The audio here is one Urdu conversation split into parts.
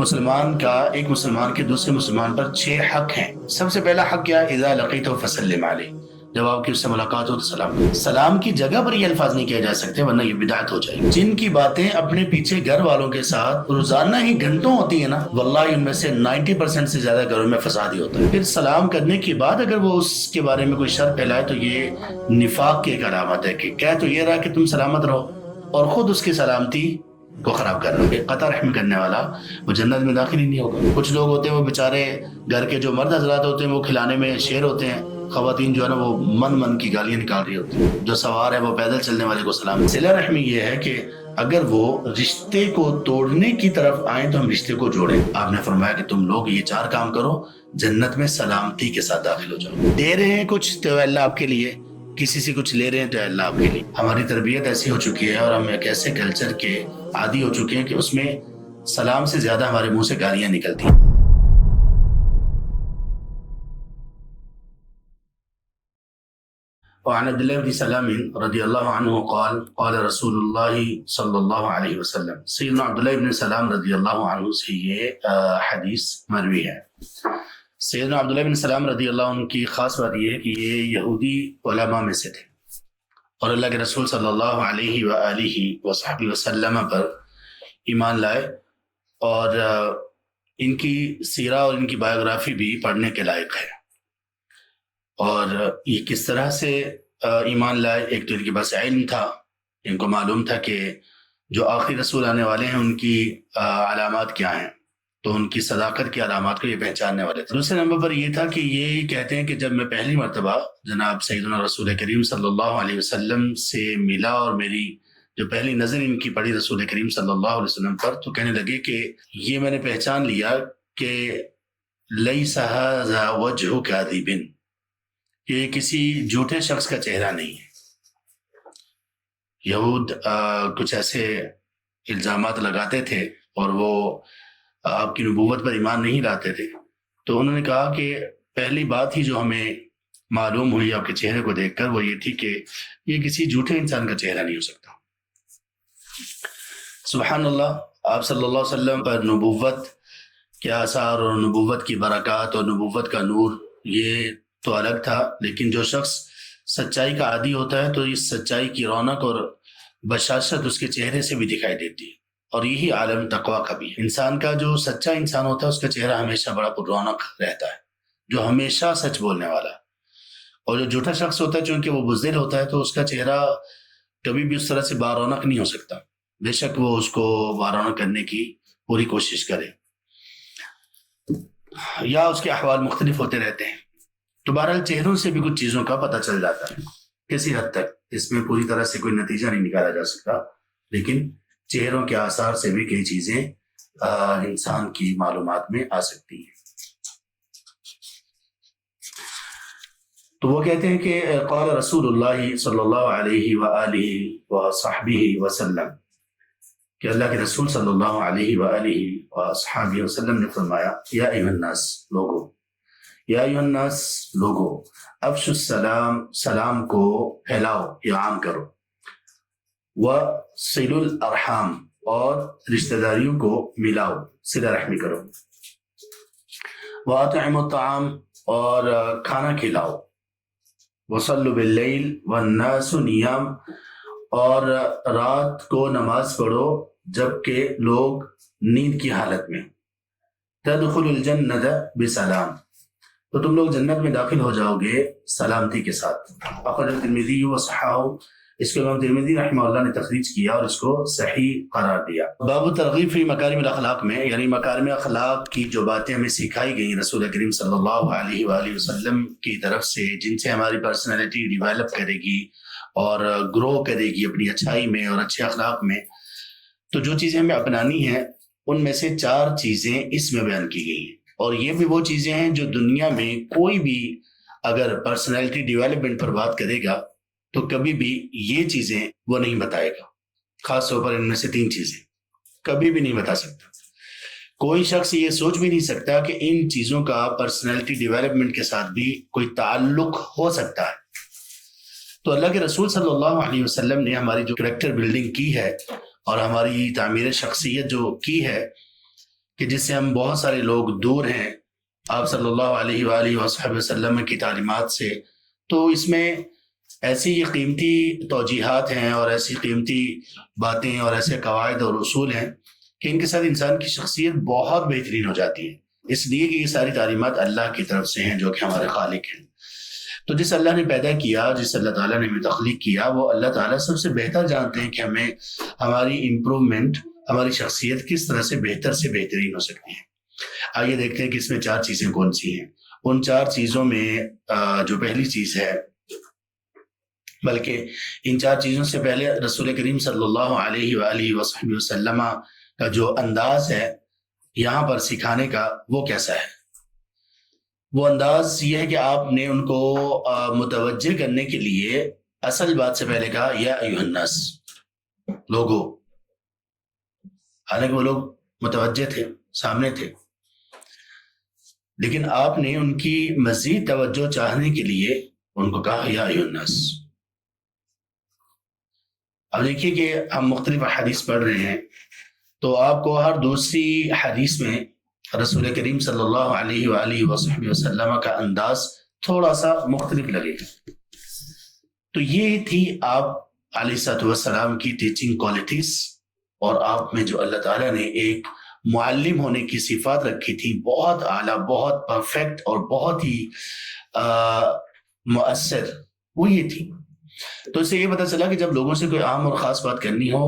مسلمان کا ایک مسلمان کے دوسرے مسلمان پر 6 حق ہیں۔ سب سے پہلا حق کیا ہے؟ اذا لقیتہ فسلم علیہ، جب آپ کی اس سے ملاقات ہو تو سلام کرو۔ سلام کی جگہ پر یہ الفاظ نہیں کہے جا سکتے ورنہ یہ بدعت ہو جائے گی۔ جن کی باتیں اپنے پیچھے گھر والوں کے ساتھ روزانہ ہی گھنٹوں ہوتی ہیں نا، واللہ ان میں سے 90% سے زیادہ گھروں میں فساد ہی ہوتا ہے۔ پھر سلام کرنے کے بعد اگر وہ اس کے بارے میں کوئی شر پھیلائے تو یہ نفاق کی ایک علامت ہے کہ کہہ تو یہ رہا کہ تم سلامت رہو اور خود اس کی سلامتی کو خراب کر رہا ہے۔ قطع رحم کرنے والا وہ جنت میں داخل ہی نہیں ہوگا۔ کچھ لوگ ہوتے ہیں وہ بیچارے گھر کے جو مرد حضرات ہوتے ہیں وہ کھلانے میں شیر ہوتے ہیں، خواتین جو ہے نا وہ من کی گالیاں نکال رہی ہوتی ہیں، جو سوار ہے وہ پیدل چلنے والے کو سلام۔ صلہ رحمی یہ ہے کہ اگر وہ رشتے کو توڑنے کی طرف آئیں تو ہم رشتے کو جوڑیں۔ آپ نے فرمایا کہ تم لوگ یہ 4 کام کرو، جنت میں سلامتی کے ساتھ داخل ہو جاؤ۔ دے رہے ہیں کچھ تو اللہ آپ کے لیے، کسی سے کچھ لے رہے ہیں تو اللہ آپ کے لیے۔ ہماری تربیت ایسی ہو چکی ہے اور ہم ایک ایسے کلچر کے عادی ہو چکے ہیں کہ اس میں سلام سے زیادہ ہمارے منہ سے گالیاں نکلتی ہیں۔ وعن عبد الله بن سلام رضی اللہ عنہ قال قال رسول اللہ صلی اللہ علیہ وسلم، سیدنا عبداللہ بن سلام رضی اللہ عنہ سے یہ حدیث مروی ہے۔ سیدنا عبداللہ بن سلام رضی اللہ عنہ کی خاص بات یہ ہے کہ یہ یہودی علماء میں سے تھے اور اللہ کے رسول صلی اللہ علیہ وآلہ وصحبہ وسلم پر ایمان لائے، اور ان کی سیرہ اور ان کی بایوگرافی بھی پڑھنے کے لائق ہے۔ اور یہ کس طرح سے ایمان لائے؟ ایک تو ان کے پاس علم تھا، ان کو معلوم تھا کہ جو آخری رسول آنے والے ہیں ان کی علامات کیا ہیں، تو ان کی صداقت کی علامات کو یہ پہچاننے والے تھے۔ دوسرے نمبر پر یہ تھا کہ یہ کہتے ہیں کہ جب میں پہلی مرتبہ جناب سیدنا رسول کریم صلی اللہ علیہ وسلم سے ملا اور میری جو پہلی نظر ان کی پڑی رسول کریم صلی اللہ علیہ وسلم پر، تو کہنے لگے کہ یہ میں نے پہچان لیا کہ لیس ھذا وجہ کاذب، یہ کسی جھوٹے شخص کا چہرہ نہیں ہے۔ یہود کچھ ایسے الزامات لگاتے تھے اور وہ آپ کی نبوت پر ایمان نہیں لاتے تھے، تو انہوں نے کہا کہ پہلی بات ہی جو ہمیں معلوم ہوئی آپ کے چہرے کو دیکھ کر وہ یہ تھی کہ یہ کسی جھوٹے انسان کا چہرہ نہیں ہو سکتا۔ سبحان اللہ، آپ صلی اللہ علیہ وسلم پر نبوت کے آثار اور نبوت کی برکات اور نبوت کا نور یہ تو الگ تھا، لیکن جو شخص سچائی کا عادی ہوتا ہے تو اس سچائی کی رونق اور بشاشت اس کے چہرے سے بھی دکھائی دیتی ہے، اور یہی عالم تقویٰ کا بھی ہے۔ انسان کا جو سچا انسان ہوتا ہے اس کا چہرہ ہمیشہ بڑا پر رونق رہتا ہے، جو ہمیشہ سچ بولنے والا ہے، اور جو جھوٹا شخص ہوتا ہے چونکہ وہ بزدل ہوتا ہے تو اس کا چہرہ کبھی بھی اس طرح سے بارونق نہیں ہو سکتا، بے شک وہ اس کو بارونق کرنے کی پوری کوشش کرے یا اس کے احوال مختلف ہوتے رہتے ہیں۔ تو بہرحال چہروں سے بھی کچھ چیزوں کا پتہ چل جاتا ہے کسی حد تک، اس میں پوری طرح سے کوئی نتیجہ نہیں نکالا جا سکتا، لیکن چہروں کے آثار سے بھی کئی چیزیں انسان کی معلومات میں آ سکتی ہیں۔ تو وہ کہتے ہیں کہ قال رسول اللہ صلی اللہ علیہ وآلہ وصحبہ وسلم، کہ اللہ کے رسول صلی اللہ علیہ وآلہ وصحبہ وسلم نے فرمایا، یا ایھا الناس، لوگو، یا ایھا الناس، لوگو، افشوا السلام، سلام کو پھیلاؤ یا عام کرو، وصلوا الارحام، اور رشتہ داریوں کو ملاؤ، صلہ رحمی کرو، واطعموا الطعام، اور کھانا کھلاؤ، وصلوا باللیل والناس نیام، اور رات کو نماز پڑھو جبکہ لوگ نیند کی حالت میں، تدخل الجنت بسلام، تو تم لوگ جنت میں داخل ہو جاؤ گے سلامتی کے ساتھ۔ اخرجہ ترمذی وصححہ، اس کو امام ترمذی رحمہ اللہ نے تخریج کیا اور اس کو صحیح قرار دیا۔ باب ترغیب فی مکارم الاخلاق میں، یعنی مکارم اخلاق کی جو باتیں ہمیں سکھائی گئیں رسول کریم صلی اللہ علیہ وآلہ وسلم کی طرف سے، جن سے ہماری پرسنالٹی ڈیولپ کرے گی اور گرو کرے گی اپنی اچھائی میں اور اچھے اخلاق میں، تو جو چیزیں ہمیں اپنانی ہیں ان میں سے 4 چیزیں اس میں بیان کی گئی ہیں، اور یہ بھی وہ چیزیں ہیں جو دنیا میں کوئی بھی اگر پرسنالٹی ڈیولپمنٹ پر بات کرے گا تو کبھی بھی یہ چیزیں وہ نہیں بتائے گا، خاص طور پر ان میں سے 3 چیزیں کبھی بھی نہیں بتا سکتا۔ کوئی شخص یہ سوچ بھی نہیں سکتا کہ ان چیزوں کا پرسنالٹی ڈیولپمنٹ کے ساتھ بھی کوئی تعلق ہو سکتا ہے۔ تو اللہ کے رسول صلی اللہ علیہ وسلم نے ہماری جو کریکٹر بلڈنگ کی ہے اور ہماری تعمیر شخصیت جو کی ہے، کہ جس سے ہم بہت سارے لوگ دور ہیں آپ صلی اللہ علیہ وآلہ وصحبہ وسلم کی تعلیمات سے، تو اس میں ایسی یہ قیمتی توجیحات ہیں اور ایسی قیمتی باتیں اور ایسے قواعد اور اصول ہیں کہ ان کے ساتھ انسان کی شخصیت بہت بہترین ہو جاتی ہے، اس لیے کہ یہ ساری تعلیمات اللہ کی طرف سے ہیں جو کہ ہمارے خالق ہیں۔ تو جس اللہ نے پیدا کیا، جس اللہ تعالیٰ نے ہمیں تخلیق کیا، وہ اللہ تعالیٰ سب سے بہتر جانتے ہیں کہ ہمیں ہماری امپرومنٹ، ہماری شخصیت کس طرح سے بہترین ہو سکتی ہے۔ آئیے دیکھتے ہیں کہ اس میں 4 چیزیں کون سی ہیں۔ ان 4 چیزوں میں جو پہلی چیز ہے، بلکہ ان 4 چیزوں سے پہلے رسول کریم صلی اللہ علیہ وآلہ وصحبہ وسلم کا جو انداز ہے یہاں پر سکھانے کا، وہ کیسا ہے؟ وہ انداز یہ ہے کہ آپ نے ان کو متوجہ کرنے کے لیے اصل بات سے پہلے کہا یا ایھا الناس، لوگو، حالانکہ وہ لوگ متوجہ تھے، سامنے تھے، لیکن آپ نے ان کی مزید توجہ چاہنے کے لیے ان کو کہا یا ایھا الناس۔ اب دیکھیے کہ ہم مختلف حدیث پڑھ رہے ہیں تو آپ کو ہر دوسری حدیث میں رسول کریم صلی اللہ علیہ وآلہ وصحبہ وسلم کا انداز تھوڑا سا مختلف لگے گا۔ تو یہ تھی آپ علیہ الصلوۃ والسلام کی ٹیچنگ کوالٹیز، اور آپ میں جو اللہ تعالیٰ نے ایک معلم ہونے کی صفات رکھی تھی، بہت اعلیٰ، بہت پرفیکٹ اور بہت ہی مؤثر، وہ یہ تھی۔ تو اس سے یہ پتہ چلا کہ جب لوگوں سے کوئی عام اور خاص بات کرنی ہو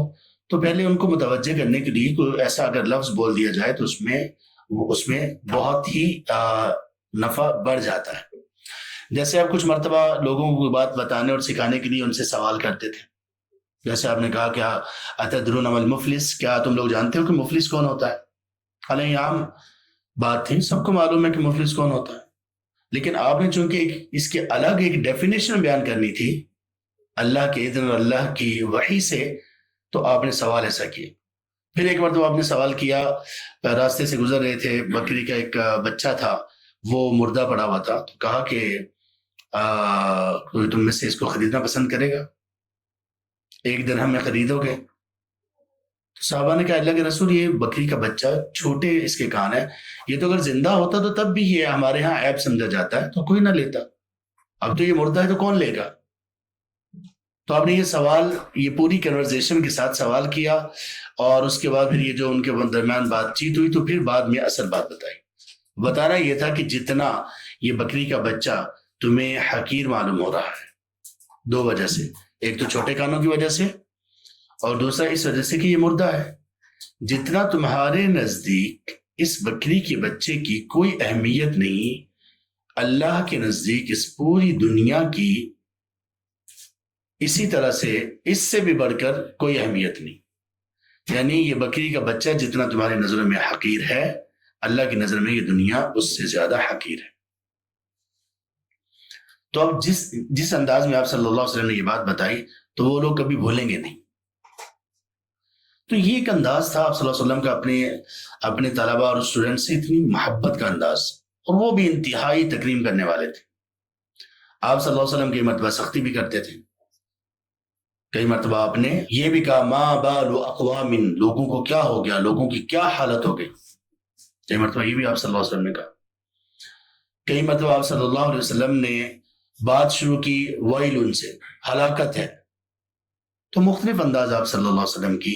تو پہلے ان کو متوجہ کرنے کے لیے کوئی ایسا اگر لفظ بول دیا جائے تو اس میں بہت ہی نفع بڑھ جاتا ہے۔ جیسے آپ کچھ مرتبہ لوگوں کو بات بتانے اور سکھانے کے لیے ان سے سوال کرتے تھے، جیسے آپ نے کہا کیا اتدرون ما المفلس، کیا تم لوگ جانتے ہو کہ مفلس کون ہوتا ہے؟ حالانکہ عام بات تھی، سب کو معلوم ہے کہ مفلس کون ہوتا ہے، لیکن آپ نے چونکہ اس کے الگ ایک ڈیفینیشن بیان کرنی تھی اللہ کے اذن اور اللہ کی وحی سے، تو آپ نے سوال ایسا کیا۔ پھر ایک مرتبہ آپ نے سوال کیا، راستے سے گزر رہے تھے، بکری کا ایک بچہ تھا، وہ مردہ پڑا ہوا تھا، تو کہا کہ کوئی تم میں سے اس کو خریدنا پسند کرے گا؟ 1 درہم میں خریدو گے؟ تو صحابہ نے کہا اللہ کے رسول، یہ بکری کا بچہ، چھوٹے اس کے کان ہے، یہ تو اگر زندہ ہوتا تو تب بھی یہ ہمارے ہاں عیب سمجھا جاتا ہے تو کوئی نہ لیتا، اب تو یہ مردہ ہے تو کون لے گا؟ تو آپ نے یہ سوال، یہ پوری کنورزیشن کے ساتھ سوال کیا، اور اس کے بعد پھر یہ جو ان کے درمیان بات چیت ہوئی تو پھر بعد میں اصل بات بتانا یہ تھا کہ جتنا یہ بکری کا بچہ تمہیں حقیر معلوم ہو رہا ہے 2 وجہ سے، ایک تو چھوٹے کانوں کی وجہ سے، اور دوسرا اس وجہ سے کہ یہ مردہ ہے، جتنا تمہارے نزدیک اس بکری کے بچے کی کوئی اہمیت نہیں، اللہ کے نزدیک اس پوری دنیا کی اسی طرح سے اس سے بھی بڑھ کر کوئی اہمیت نہیں۔ یعنی یہ بکری کا بچہ جتنا تمہاری نظروں میں حقیر ہے، اللہ کی نظر میں یہ دنیا اس سے زیادہ حقیر ہے۔ تو اب جس انداز میں آپ صلی اللہ علیہ وسلم نے یہ بات بتائی تو وہ لوگ کبھی بھولیں گے نہیں۔ تو یہ ایک انداز تھا آپ صلی اللہ علیہ وسلم کا اپنے طلباء اور اسٹوڈنٹ سے، اتنی محبت کا انداز، اور وہ بھی انتہائی تکریم کرنے والے تھے۔ آپ صلی اللہ علیہ وسلم کی مرتبہ سختی بھی کرتے تھے، کئی مرتبہ آپ نے یہ بھی کہا ما بال اقوام، لوگوں کو کیا ہو گیا، لوگوں کی کیا حالت ہو گئی، کئی مرتبہ یہ بھی آپ صلی اللہ علیہ وسلم نے کہا۔ کئی مرتبہ آپ صلی اللہ علیہ وسلم نے بات شروع کی ویل، ان سے ہلاکت ہے۔ تو مختلف انداز آپ صلی اللہ علیہ وسلم کی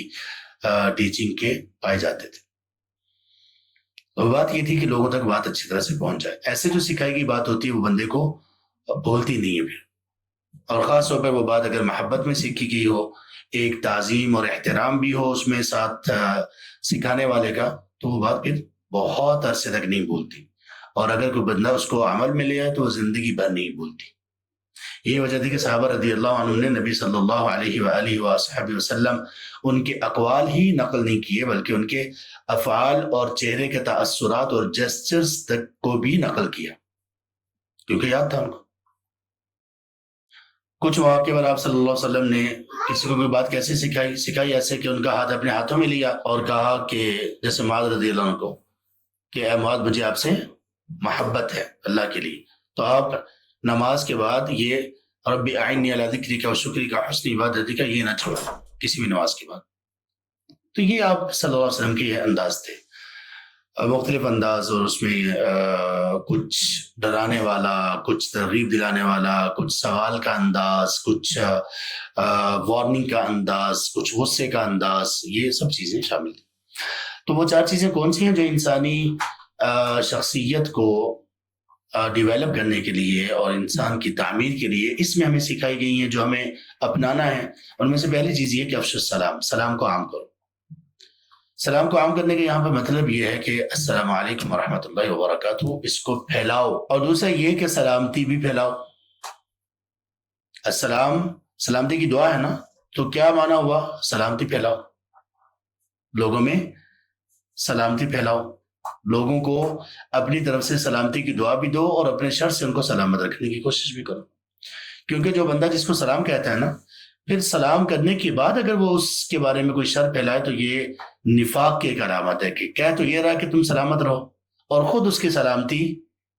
ٹیچنگ کے پائے جاتے تھے، اور بات یہ تھی کہ لوگوں تک بات اچھی طرح سے پہنچ جائے۔ ایسے جو سکھائی گئی بات ہوتی ہے وہ بندے کو بھولتی نہیں ہے پھر، اور خاص طور پر وہ بات اگر محبت میں سیکھی گئی ہو، ایک تعظیم اور احترام بھی ہو اس میں ساتھ سکھانے والے کا، تو وہ بات پھر بہت عرصے تک نہیں بھولتی، اور اگر کوئی بندہ اس کو عمل میں لے آئے تو وہ زندگی بھر نہیں بھولتی۔ یہ وجہ تھی کہ صحابہ رضی اللہ عنہ نے نبی صلی اللہ علیہ وآلہ وصحبہ وسلم ان کے اقوال ہی نقل نہیں کیے، بلکہ ان کے افعال اور چہرے کے تاثرات اور جسچرز تک کو بھی نقل کیا، کیونکہ یاد تھا ان کو۔ کچھ مواقع پر آپ صلی اللہ علیہ وسلم نے کسی کو کوئی بات کیسے سکھائی ایسے کہ ان کا ہاتھ اپنے ہاتھوں میں لیا اور کہا کہ جیسے معاذ رضی اللہ عنہ کو کہ اے معاذ، مجھے آپ سے محبت ہے اللہ کے لیے، تو آپ نماز کے بعد یہ رب اعنی علی ذکرک و شکرک و حسن عبادتک یہ نہ چھوڑا کسی بھی نماز کے بعد۔ تو یہ آپ صلی اللہ علیہ وسلم کے یہ انداز تھے۔ مختلف انداز، اور اس میں کچھ ڈرانے والا، کچھ ترغیب دلانے والا، کچھ سوال کا انداز، کچھ وارننگ کا انداز، کچھ غصے کا انداز، یہ سب چیزیں شامل تھیں۔ تو وہ 4 چیزیں کون سی ہیں جو انسانی شخصیت کو ڈیولپ کرنے کے لیے اور انسان کی تعمیر کے لیے اس میں ہمیں سکھائی گئی ہیں، جو ہمیں اپنانا ہے؟ ان میں سے پہلی چیز یہ کہ افشوا السلام، سلام کو عام کرو۔ سلام کو عام کرنے کا یہاں پہ مطلب یہ ہے کہ السلام علیکم ورحمۃ اللہ وبرکاتہ، اس کو پھیلاؤ، اور دوسرا یہ کہ سلامتی بھی پھیلاؤ۔ السلام سلامتی کی دعا ہے نا، تو کیا معنی ہوا؟ سلامتی پھیلاؤ، لوگوں میں سلامتی پھیلاؤ، لوگوں کو اپنی طرف سے سلامتی کی دعا بھی دو، اور اپنے شر سے ان کو سلامت رکھنے کی کوشش بھی کرو۔ کیونکہ جو بندہ جس کو سلام کہتا ہے نا، پھر سلام کرنے کے بعد اگر وہ اس کے بارے میں کوئی شر پھیلائے تو یہ نفاق کی ایک علامت ہے، کہ کہہ تو یہ رہا کہ تم سلامت رہو اور خود اس کی سلامتی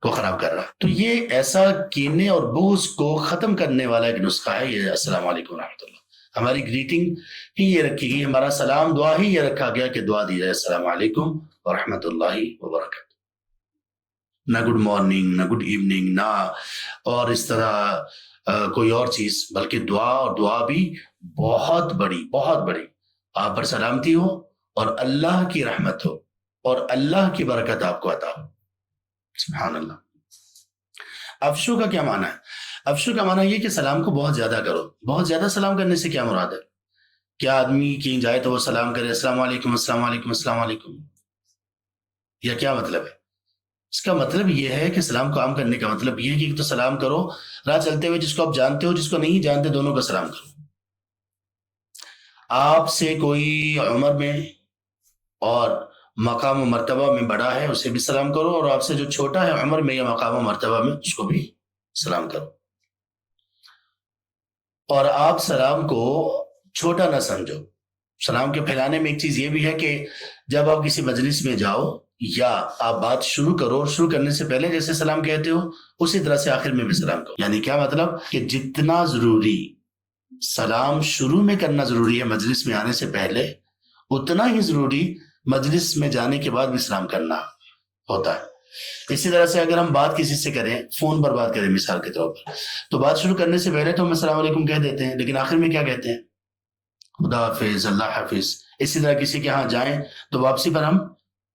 کو خراب کر رہا۔ تو یہ ایسا کینے اور بغض کو ختم کرنے والا ایک نسخہ ہے یہ السلام علیکم ورحمۃ اللہ۔ ہماری گریٹنگ ہی یہ رکھی گئی، ہمارا سلام دعا ہی یہ رکھا گیا کہ دعا دی جائے السلام علیکم ورحمۃ اللہ وبرکاتہ، نہ گڈ مارننگ، نہ گڈ ایوننگ، نہ اور اس طرح کوئی اور چیز، بلکہ دعا، اور دعا بھی بہت بڑی، بہت بڑی۔ آپ پر سلامتی ہو اور اللہ کی رحمت ہو اور اللہ کی برکت آپ کو عطا ہو۔ سبحان اللہ۔ افشو کا کیا معنی ہے؟ افشو کا معنی یہ کہ سلام کو بہت زیادہ کرو۔ بہت زیادہ سلام کرنے سے کیا مراد ہے؟ کیا آدمی کہیں جائے تو وہ سلام کرے السلام علیکم السلام علیکم السلام علیکم، یا کیا مطلب ہے؟ اس کا مطلب یہ ہے کہ سلام کو عام کرنے کا مطلب یہ ہے کہ ایک تو سلام کرو راہ چلتے ہوئے، جس کو آپ جانتے ہو، جس کو نہیں جانتے، دونوں کا سلام کرو۔ آپ سے کوئی عمر میں اور مقام و مرتبہ میں بڑا ہے، اسے بھی سلام کرو، اور آپ سے جو چھوٹا ہے عمر میں یا مقام و مرتبہ میں، اس کو بھی سلام کرو۔ اور آپ سلام کو چھوٹا نہ سمجھو۔ سلام کے پھیلانے میں ایک چیز یہ بھی ہے کہ جب آپ کسی مجلس میں جاؤ یا آپ بات شروع کرو، شروع کرنے سے پہلے جیسے سلام کہتے ہو اسی طرح سے آخر میں بھی سلام کرو۔ یعنی کیا مطلب؟ کہ جتنا ضروری سلام شروع میں کرنا ضروری ہے مجلس میں آنے سے پہلے، اتنا ہی ضروری مجلس میں جانے کے بعد بھی سلام کرنا ہوتا ہے۔ اسی طرح سے اگر ہم بات کسی سے کریں، فون پر بات کریں مثال کے طور پر، تو بات شروع کرنے سے پہلے تو ہم السلام علیکم کہہ دیتے ہیں، لیکن آخر میں کیا کہتے ہیں؟ خدا حافظ، اللہ حافظ۔ اسی طرح کسی کے ہاں جائیں تو واپسی پر ہم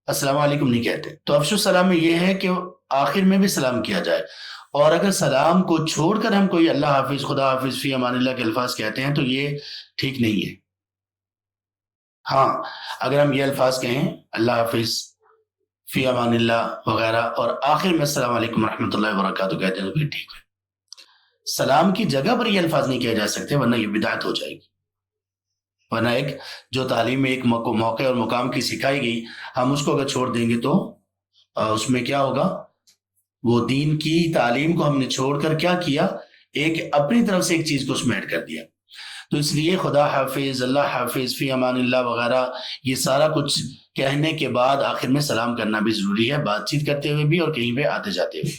السلام علیکم نہیں کہتے۔ تو افشو السلام میں یہ ہے کہ آخر میں بھی سلام کیا جائے، اور اگر سلام کو چھوڑ کر ہم کوئی اللہ حافظ، خدا حافظ، فی امان اللہ کے الفاظ کہتے ہیں تو یہ ٹھیک نہیں ہے۔ ہاں، اگر ہم یہ الفاظ کہیں اللہ حافظ، فی امان اللہ وغیرہ، اور آخر میں السلام علیکم ورحمۃ اللہ وبرکاتہ کہتے ہیں تو پھر ٹھیک ہے۔ سلام کی جگہ پر یہ الفاظ نہیں کہے جا سکتے، ورنہ یہ بدعت ہو جائے گی۔ ورنہ ایک جو تعلیم میں ایک موقع اور مقام کی سکھائی گئی، ہم اس کو اگر چھوڑ دیں گے تو اس میں کیا ہوگا؟ وہ دین کی تعلیم کو ہم نے چھوڑ کر کیا کیا؟ ایک اپنی طرف سے ایک چیز کو اس میں ایڈ کر دیا۔ تو اس لیے خدا حافظ، اللہ حافظ، فی امان اللہ وغیرہ، یہ سارا کچھ کہنے کے بعد آخر میں سلام کرنا بھی ضروری ہے، بات چیت کرتے ہوئے بھی اور کہیں پہ آتے جاتے ہوئے۔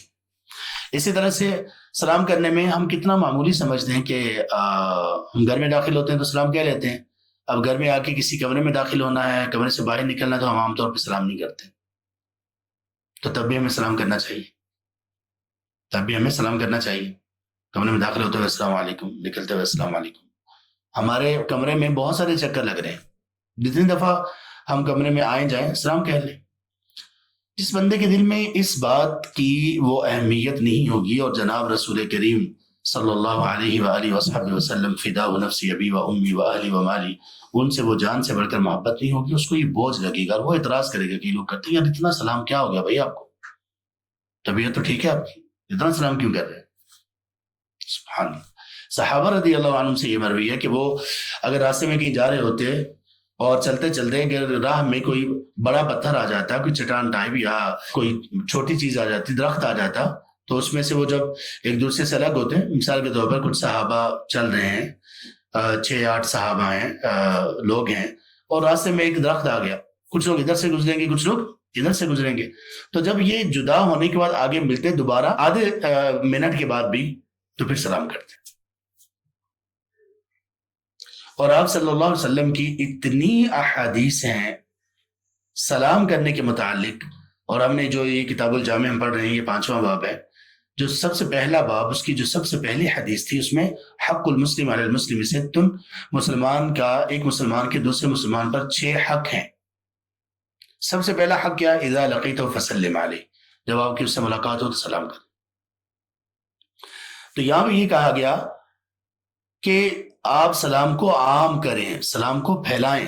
اسی طرح سے سلام کرنے میں ہم کتنا معمولی سمجھتے ہیں کہ ہم گھر میں داخل ہوتے ہیں تو سلام کہہ لیتے ہیں۔ اب گھر میں آ کے کسی کمرے میں داخل ہونا ہے، کمرے سے باہر نکلنا ہے، تو ہم عام طور پہ سلام نہیں کرتے، تو تب بھی ہمیں سلام کرنا چاہیے، تب بھی ہمیں سلام کرنا چاہیے۔ کمرے میں داخل ہوتے ہوئے السلام علیکم، نکلتے ہوئے السلام علیکم۔ ہمارے کمرے میں بہت سارے چکر لگ رہے ہیں، جتنی دفعہ ہم کمرے میں آئیں جائیں سلام کہہ لیں۔ جس بندے کے دل میں اس بات کی وہ اہمیت نہیں ہوگی، اور جناب رسول کریم صلی اللہ علیہ وآلہ وصحبہ وسلم فداء نفسی ابی و امی و اہلی و مالی، ان سے وہ جان سے بڑھ کر محبت نہیں ہوگی، اس کو یہ بوجھ لگے گا، اور وہ اعتراض کرے گا کہ لوگ کرتے ہیں یار اتنا سلام کیا ہو گیا بھائی، آپ کو طبیعت تو ٹھیک ہے آپ کی، اتنا سلام کیوں کر رہے ہیں؟ سبحان اللہ۔ صحابہ رضی اللہ عنہم سے یہ مروی ہے کہ وہ اگر راستے میں کہیں جا رہے ہوتے اور چلتے چلتے اگر راہ میں کوئی بڑا پتھر آ جاتا، کوئی چٹان ٹائپ یا کوئی چھوٹی چیز آ جاتی، درخت آ جاتا، تو اس میں سے وہ جب ایک دوسرے سے الگ ہوتے ہیں، مثال کے طور پر کچھ صحابہ چل رہے ہیں، 6-8 صحابہ ہیں، لوگ ہیں، اور راستے میں ایک درخت آ گیا، کچھ لوگ ادھر سے گزریں گے، کچھ لوگ ادھر سے گزریں گے، تو جب یہ جدا ہونے کے بعد آگے ملتے دوبارہ آدھے منٹ کے بعد بھی، تو پھر سلام کرتے۔ اور آپ صلی اللہ علیہ وسلم کی اتنی احادیث ہیں سلام کرنے کے متعلق، اور ہم نے جو یہ کتاب الجامع ہم پڑھ رہے ہیں، یہ 5واں باب ہے، جو سب سے پہلا باب، اس کی جو سب سے پہلی حدیث تھی، اس میں حق المسلم علی المسلم ستن، مسلمان کا ایک مسلمان کے دوسرے مسلمان پر 6 حق ہیں۔ سب سے پہلا حق کیا؟ اذا لقیتہ فسلم علیہ، جب آپ کی اس سے ملاقات ہو تو سلام کر۔ تو یہاں بھی یہ کہا گیا کہ آپ سلام کو عام کریں، سلام کو پھیلائیں،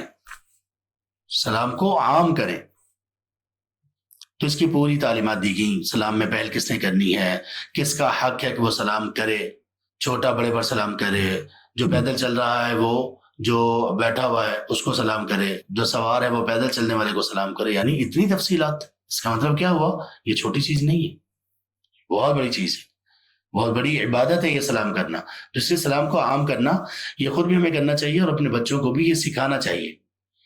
سلام کو عام کریں۔ تو اس کی پوری تعلیمات دی گئیں، سلام میں پہل کس نے کرنی ہے، کس کا حق ہے کہ وہ سلام کرے، چھوٹا بڑے پر سلام کرے، جو پیدل چل رہا ہے وہ جو بیٹھا ہوا ہے اس کو سلام کرے، جو سوار ہے وہ پیدل چلنے والے کو سلام کرے، یعنی اتنی تفصیلات۔ اس کا مطلب کیا ہوا؟ یہ چھوٹی چیز نہیں ہے، بہت بڑی چیز ہے، بہت بڑی عبادت ہے یہ سلام کرنا۔ تو اس لیے سلام کو عام کرنا یہ خود بھی ہمیں کرنا چاہیے، اور اپنے بچوں کو بھی یہ سکھانا چاہیے۔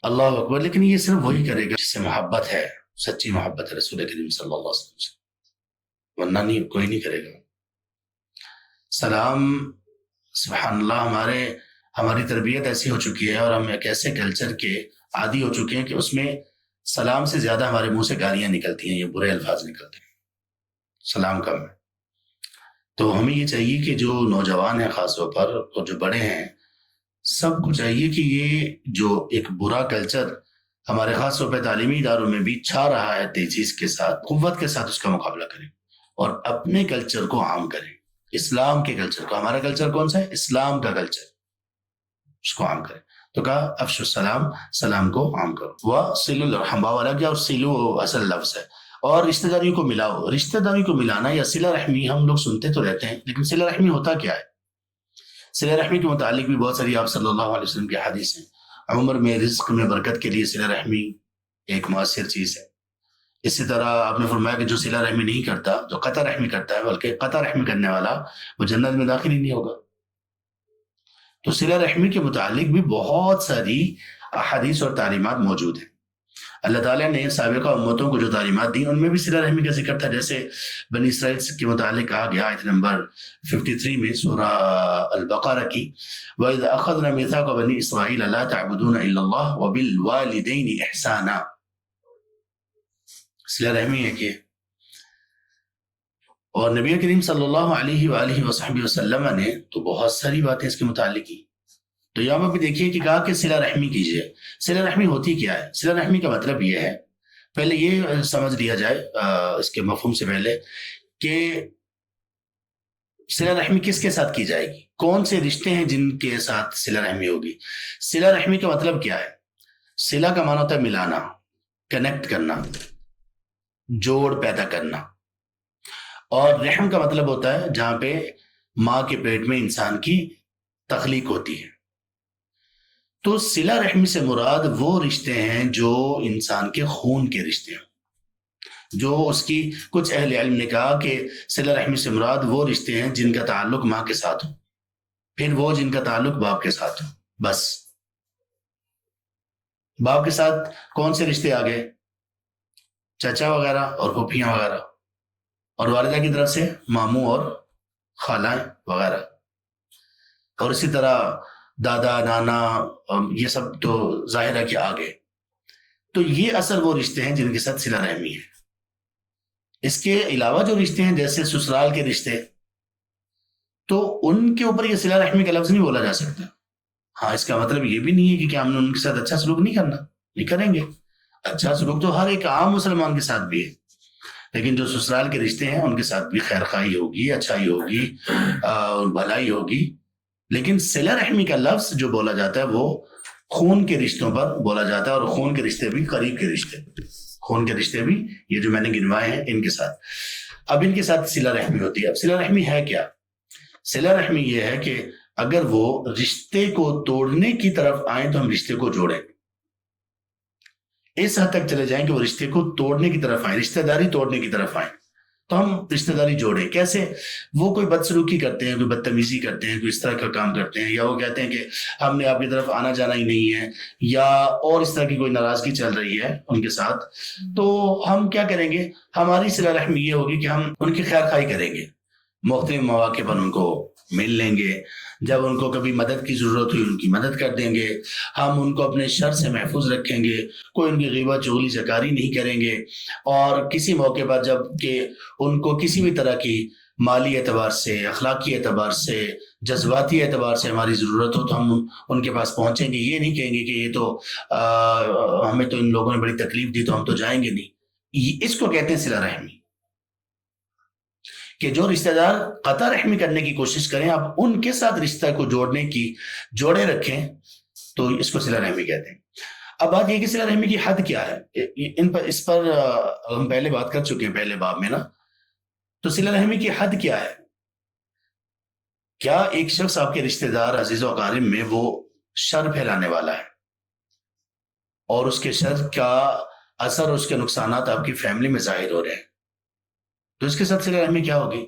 اللہ اکبر! لیکن یہ صرف وہی کرے گا جس سے محبت ہے، سچی محبت ہے رسول کریم صلی اللہ علیہ وسلم سے، ورنہ نہیں، کوئی نہیں کرے گا۔ سلام، سبحان اللہ، ہماری تربیت ایسی ہو چکی ہے، اور ہم ایک ایسے کلچر کے عادی ہو چکے ہیں کہ اس میں سلام سے زیادہ ہمارے منہ سے گالیاں نکلتی ہیں، یہ برے الفاظ نکلتے ہیں، سلام کم ہے۔ تو ہمیں یہ چاہیے کہ جو نوجوان ہیں خاص طور پر، اور جو بڑے ہیں، سب کو چاہیے کہ یہ جو ایک برا کلچر ہمارے خاص طور پہ تعلیمی اداروں میں بھی چھا رہا ہے، تیزی کے ساتھ، قوت کے ساتھ اس کا مقابلہ کریں، اور اپنے کلچر کو عام کریں، اسلام کے کلچر کو۔ ہمارا کلچر کون سا ہے؟ اسلام کا کلچر، اس کو عام کریں۔ تو کہا افشوا السلام، سلام کو عام کرو۔ وصلوا الرحم، واو الگ ہے، اور سلو اصل لفظ ہے، اور رشتہ داری کو ملاؤ۔ رشتہ داری کو ملانا یا صلہ رحمی ہم لوگ سنتے تو رہتے ہیں، لیکن صلہ رحمی ہوتا کیا ہے؟ صلہ رحمی کے متعلق بھی بہت ساری آپ صلی اللہ علیہ وسلم کی حدیث ہیں۔ عمر میں، رزق میں برکت کے لیے صلہ رحمی ایک مؤثر چیز ہے۔ اسی طرح آپ نے فرمایا کہ جو صلہ رحمی نہیں کرتا، جو قطع رحمی کرتا ہے، بلکہ قطع رحمی کرنے والا وہ جنت میں داخل ہی نہیں ہوگا۔ تو صلہ رحمی کے متعلق بھی بہت ساری احادیث اور تعلیمات موجود ہیں۔ اللہ تعالیٰ نے سابقہ امتوں کو جو تعلیمات دی، ان میں بھی صلہ رحمی کا ذکر تھا، جیسے بنی اسرائیل کے متعلق کہا گیا آیت نمبر 53 میں سورہ البقرہ کی، وَإِذْ أَخَذْنَا مِيثَاقَ بَنِي إِسْرَائِيلَ لَا تَعْبُدُونَ إِلَّا اللَّهَ وَبِالْوَالِدَيْنِ إِحْسَانًا۔ صلہ رحمی ہے کہ، اور نبی کریم صلی اللہ علیہ وآلہ وصحبہ وسلم نے تو بہت ساری باتیں اس کے متعلق کی۔ تو یہاں پر بھی دیکھیے کہ کہا کہ صلہ رحمی کیجیے۔ صلہ رحمی ہوتی کیا ہے؟ صلہ رحمی کا مطلب یہ ہے، پہلے یہ سمجھ لیا جائے اس کے مفہوم سے پہلے، کہ صلہ رحمی کس کے ساتھ کی جائے گی، کون سے رشتے ہیں جن کے ساتھ صلہ رحمی ہوگی۔ صلہ رحمی کا مطلب کیا ہے؟ صلہ کا معنی ہوتا ہے ملانا، کنیکٹ کرنا، جوڑ پیدا کرنا، اور رحم کا مطلب ہوتا ہے جہاں پہ ماں کے پیٹ میں انسان کی تخلیق ہوتی ہے۔ تو صلہ رحمی سے مراد وہ رشتے ہیں جو انسان کے خون کے رشتے ہیں، جو اس کی کچھ اہل علم نے کہا کہ صلہ رحمی سے مراد وہ رشتے ہیں جن کا تعلق ماں کے ساتھ ہو، پھر وہ جن کا تعلق باپ کے ساتھ ہو۔ بس باپ کے ساتھ کون سے رشتے آ گئے؟ چچا وغیرہ اور پھوپھیاں وغیرہ، اور والدہ کی طرف سے ماموں اور خالائیں وغیرہ، اور اسی طرح دادا، نانا، یہ سب تو ظاہر ہے کہ آگے۔ تو یہ اصل وہ رشتے ہیں جن کے ساتھ صلہ رحمی ہے۔ اس کے علاوہ جو رشتے ہیں جیسے سسرال کے رشتے، تو ان کے اوپر یہ صلہ رحمی کا لفظ نہیں بولا جا سکتا۔ ہاں، اس کا مطلب یہ بھی نہیں ہے کہ ہم نے ان کے ساتھ اچھا سلوک نہیں کرنا، نہیں کریں گے۔ اچھا سلوک تو ہر ایک عام مسلمان کے ساتھ بھی ہے، لیکن جو سسرال کے رشتے ہیں ان کے ساتھ بھی خیر خواہی ہوگی، اچھائی ہوگی، بھلائی ہوگی۔ لیکن صلہ رحمی کا لفظ جو بولا جاتا ہے وہ خون کے رشتوں پر بولا جاتا ہے، اور خون کے رشتے بھی قریب کے رشتے، خون کے رشتے بھی یہ جو میں نے گنوائے ہیں ان کے ساتھ۔ اب ان کے ساتھ صلہ رحمی ہوتی ہے۔ اب صلہ رحمی ہے کیا؟ صلہ رحمی یہ ہے کہ اگر وہ رشتے کو توڑنے کی طرف آئیں تو ہم رشتے کو جوڑیں، اس حد تک چلے جائیں کہ وہ رشتے کو توڑنے کی طرف آئیں، رشتہ داری توڑنے کی طرف آئیں، تو ہم رشتہ داری جوڑیں۔ کیسے؟ وہ کوئی بدسلوکی کرتے ہیں، کوئی بدتمیزی کرتے ہیں، کوئی اس طرح کا کام کرتے ہیں، یا وہ کہتے ہیں کہ ہم نے آپ کی طرف آنا جانا ہی نہیں ہے، یا اور اس طرح کی کوئی ناراضگی چل رہی ہے ان کے ساتھ، تو ہم کیا کریں گے؟ ہماری صلہ رحمی یہ ہوگی کہ ہم ان کی خیر خواہی کریں گے، مختلف مواقع پر ان کو مل لیں گے، جب ان کو کبھی مدد کی ضرورت ہوئی ان کی مدد کر دیں گے، ہم ان کو اپنے شر سے محفوظ رکھیں گے، کوئی ان کی غیبت چغلی زکاری نہیں کریں گے، اور کسی موقع پر جب کہ ان کو کسی بھی طرح کی مالی اعتبار سے، اخلاقی اعتبار سے، جذباتی اعتبار سے ہماری ضرورت ہو تو ہم ان کے پاس پہنچیں گے، یہ نہیں کہیں گے کہ یہ تو ہمیں تو ان لوگوں نے بڑی تکلیف دی تو ہم تو جائیں گے نہیں۔ اس کو کہتے ہیں صلہ رحمی، کہ جو رشتہ دار قطع رحمی کرنے کی کوشش کریں آپ ان کے ساتھ رشتہ کو جوڑنے کی جوڑے رکھیں، تو اس کو صلہ رحمی کہتے ہیں۔ اب بات یہ کہ صلہ رحمی کی حد کیا ہے، اس پر ہم پہلے بات کر چکے ہیں پہلے باب میں نا، تو صلہ رحمی کی حد کیا ہے؟ کیا ایک شخص آپ کے رشتہ دار عزیز و اقارب میں وہ شر پھیلانے والا ہے اور اس کے شر کا اثر اور اس کے نقصانات آپ کی فیملی میں ظاہر ہو رہے ہیں، تو اس کے ساتھ صلہ رحمی کیا ہوگی؟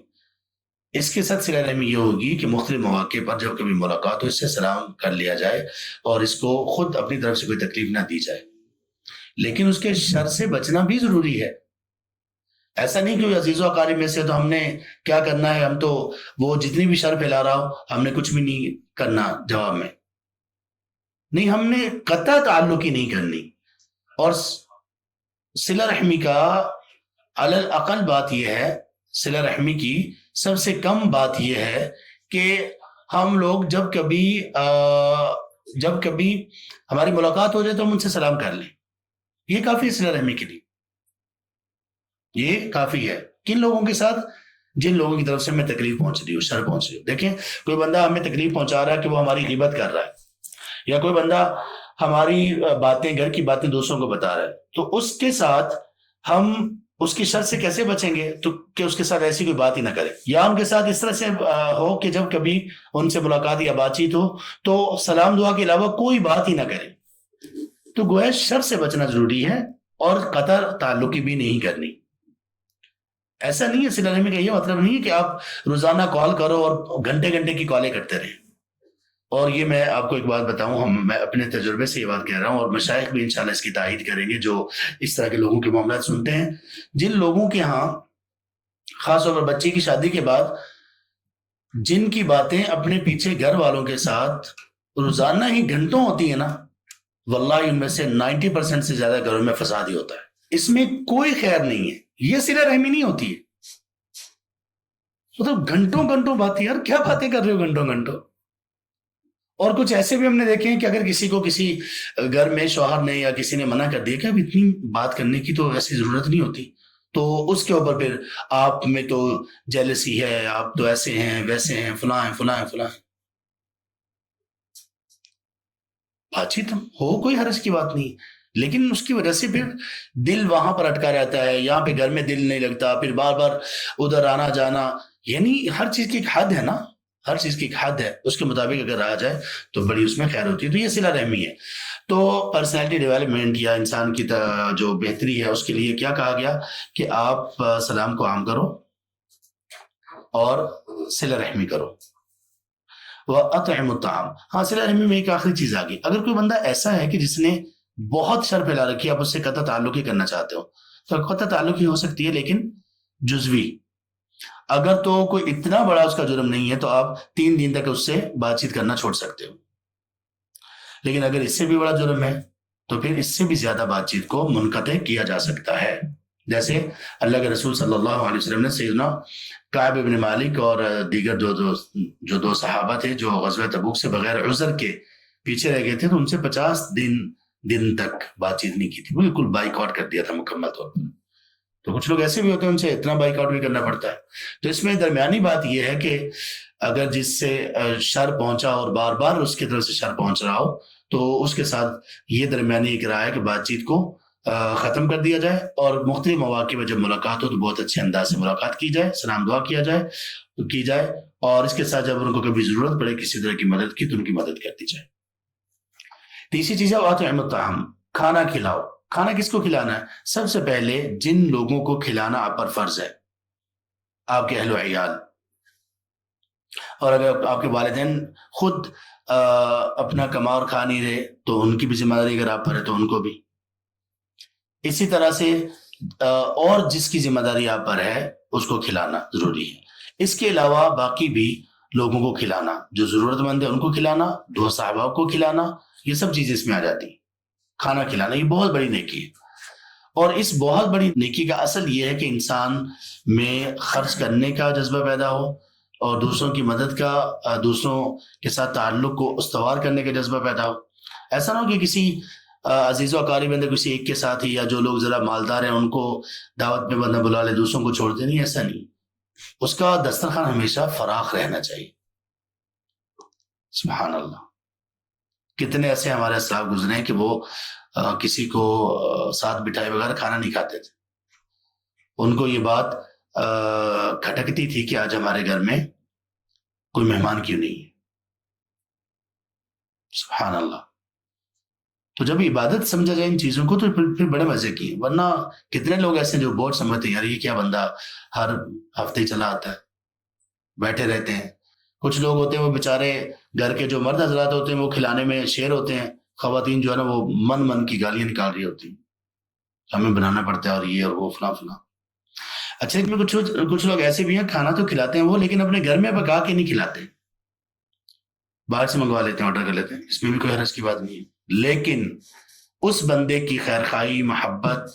اس کے ساتھ صلہ رحمی یہ ہوگی کہ مختلف مواقع پر جب کبھی ملاقات ہو اس سے سلام کر لیا جائے اور اس کو خود اپنی طرف سے کوئی تکلیف نہ دی جائے، لیکن اس کے شر سے بچنا بھی ضروری ہے۔ ایسا نہیں کہ عزیز و اقارب میں سے تو ہم نے کیا کرنا ہے، ہم تو وہ جتنی بھی شر پھیلا رہا ہو ہم نے کچھ بھی نہیں کرنا جواب میں، نہیں، ہم نے قطع تعلق ہی نہیں کرنی۔ اور صلہ رحمی کا علی الاقل بات یہ ہے، صلہ رحمی کی سب سے کم بات یہ ہے کہ ہم لوگ جب کبھی ہماری ملاقات ہو جائے تو ہم ان سے سلام کر لیں، یہ کافی ہے صلہ رحمی کے لیے، یہ کافی ہے۔ کن لوگوں کے ساتھ؟ جن لوگوں کی طرف سے ہمیں تکلیف پہنچ رہی ہو، شر پہنچ رہی ہو۔ دیکھیں کوئی بندہ ہمیں تکلیف پہنچا رہا ہے کہ وہ ہماری غیبت کر رہا ہے، یا کوئی بندہ ہماری باتیں، گھر کی باتیں دوسروں کو بتا رہا ہے، تو اس کے ساتھ ہم اس کی شر سے کیسے بچیں گے؟ تو کہ اس کے ساتھ ایسی کوئی بات ہی نہ کرے، یا ان کے ساتھ اس طرح سے ہو کہ جب کبھی ان سے ملاقات یا بات چیت ہو تو سلام دعا کے علاوہ کوئی بات ہی نہ کرے، تو گویا شر سے بچنا ضروری ہے اور قطع تعلقی بھی نہیں کرنی۔ ایسا نہیں ہے، صلہ رحمی کا یہ مطلب نہیں ہے کہ آپ روزانہ کال کرو اور گھنٹے گھنٹے کی کالیں کرتے رہیں۔ اور یہ میں آپ کو ایک بات بتاؤں، میں اپنے تجربے سے یہ بات کہہ رہا ہوں، اور مشائخ بھی انشاءاللہ اس کی تائید کریں گے جو اس طرح کے لوگوں کے معاملات سنتے ہیں۔ جن لوگوں کے ہاں خاص طور پر بچے کی شادی کے بعد جن کی باتیں اپنے پیچھے گھر والوں کے ساتھ روزانہ ہی گھنٹوں ہوتی ہیں نا، واللہ ان میں سے 90% سے زیادہ گھروں میں فساد ہی ہوتا ہے، اس میں کوئی خیر نہیں ہے، یہ صلہ رحمی نہیں ہوتی ہے۔ مطلب گھنٹوں گھنٹوں باتیں، یار کیا باتیں کر رہے ہو گھنٹوں گھنٹوں؟ اور کچھ ایسے بھی ہم نے دیکھے ہیں کہ اگر کسی کو کسی گھر میں شوہر نے یا کسی نے منع کر دیا کہ اب اتنی بات کرنے کی تو ایسی ضرورت نہیں ہوتی، تو اس کے اوپر پھر آپ میں تو جیلسی ہے، آپ تو ایسے ہیں ویسے ہیں، فلاں ہیں فلاں ہیں فلاں ہیں۔ بات چیت ہو، کوئی حرج کی بات نہیں، لیکن اس کی وجہ سے پھر دل وہاں پر اٹکا رہتا ہے، یہاں پہ گھر میں دل نہیں لگتا، پھر بار بار ادھر آنا جانا، یعنی ہر چیز کی ایک حد ہے نا، ہر چیز کی ایک حد ہے، اس کے مطابق اگر رہا جائے تو بڑی اس میں خیر ہوتی ہے۔ تو یہ صلہ رحمی ہے۔ تو پرسنالٹی ڈیولپمنٹ یا انسان کی جو بہتری ہے اس کے لیے کیا کہا گیا کہ آپ سلام کو عام کرو اور صلہ رحمی کرو۔ وَأَطْعِمُ الطَّعَامَ، ہاں صلہ رحمی میں ایک آخری چیز آ گئی، اگر کوئی بندہ ایسا ہے کہ جس نے بہت شر پھیلا رکھی ہے، آپ اس سے قطع تعلق ہی کرنا چاہتے ہو، تو قطع تعلق ہی ہو سکتی ہے لیکن جزوی۔ اگر تو کوئی اتنا بڑا اس کا جرم نہیں ہے تو آپ 3 دن تک اس سے بات چیت کرنا چھوڑ سکتے ہو، لیکن اگر اس سے بھی بڑا جرم ہے تو پھر اس سے بھی زیادہ بات چیت کو منقطع کیا جا سکتا ہے، جیسے اللہ کے رسول صلی اللہ علیہ وسلم نے سیدنا کعب بن مالک اور دیگر جو دو صحابہ تھے جو غزوہ تبوک سے بغیر عذر کے پیچھے رہ گئے تھے، تو ان سے 50 دن تک بات چیت نہیں کی تھی، بالکل بائک آؤٹ کر دیا تھا مکمل طور پر۔ تو کچھ لوگ ایسے بھی ہوتے ہیں ان سے اتنا بائک آؤٹ بھی کرنا پڑتا ہے۔ تو اس میں درمیانی بات یہ ہے کہ اگر جس سے شر پہنچا اور بار بار اس کی طرف سے شر پہنچ رہا ہو تو اس کے ساتھ یہ درمیانی ایک رائے ہے کہ بات چیت کو ختم کر دیا جائے، اور مختلف مواقع میں جب ملاقات ہو تو بہت اچھے انداز سے ملاقات کی جائے، سلام دعا کی جائے، اور اس کے ساتھ جب ان کو کبھی ضرورت پڑے کسی طرح کی مدد کی تو ان کی مدد کر دی جائے۔ تیسری چیز ہے وَأَطْعِمُ الطَّعَامَ، کھانا کھلاؤ۔ کھانا کس کو کھلانا ہے؟ سب سے پہلے جن لوگوں کو کھلانا آپ پر فرض ہے، آپ کے اہل و عیال، اور اگر آپ کے والدین خود اپنا کما اور کھا نہیں رہے تو ان کی بھی ذمہ داری اگر آپ پر ہے تو ان کو بھی، اسی طرح سے اور جس کی ذمہ داری آپ پر ہے اس کو کھلانا ضروری ہے۔ اس کے علاوہ باقی بھی لوگوں کو کھلانا، جو ضرورت مند ہے ان کو کھلانا، دو صحابہ کو کھلانا، یہ سب چیزیں اس میں آ جاتی ہیں۔ کھانا کھلانا یہ بہت بڑی نیکی ہے، اور اس بہت بڑی نیکی کا اصل یہ ہے کہ انسان میں خرچ کرنے کا جذبہ پیدا ہو، اور دوسروں کی مدد کا، دوسروں کے ساتھ تعلق کو استوار کرنے کا جذبہ پیدا ہو۔ ایسا نہ ہو کہ کسی عزیز و اقارب میں کسی ایک کے ساتھ ہی، یا جو لوگ ذرا مالدار ہیں ان کو دعوت میں بندہ بلا لے، دوسروں کو چھوڑتے نہیں، ایسا نہیں۔ اس کا دسترخوان ہمیشہ فراخ رہنا چاہیے۔ سبحان اللہ، کتنے ایسے ہمارے اسلاف گزرے ہیں کہ وہ کسی کو ساتھ بٹھائے بغیر کھانا نہیں کھاتے تھے۔ ان کو یہ بات کھٹکتی تھی کہ آج ہمارے گھر میں کوئی مہمان کیوں نہیں ہے۔ سبحان اللہ۔ تو جب عبادت سمجھا جائے ان چیزوں کو تو پھر بڑے مزے کی، ورنہ کتنے لوگ ایسے جو بہت سمجھتے ہیں یار یہ کیا بندہ ہر ہفتے چلا آتا ہے، بیٹھے رہتے ہیں۔ کچھ لوگ ہوتے ہیں وہ بیچارے گھر کے جو مرد حضرات ہوتے ہیں وہ کھلانے میں شیر ہوتے ہیں، خواتین جو ہے نا وہ من کی گالیاں نکال رہی ہوتی ہیں، ہمیں بنانا پڑتا ہے اور یہ اور وہ فلاں فلاں۔ اچھا، اس میں کچھ لوگ ایسے بھی ہیں کھانا تو کھلاتے ہیں وہ، لیکن اپنے گھر میں پکا کے نہیں کھلاتے، باہر سے منگوا لیتے ہیں، آرڈر کر لیتے ہیں۔ اس میں بھی کوئی حرج کی بات نہیں ہے، لیکن اس بندے کی خیرخواہی، محبت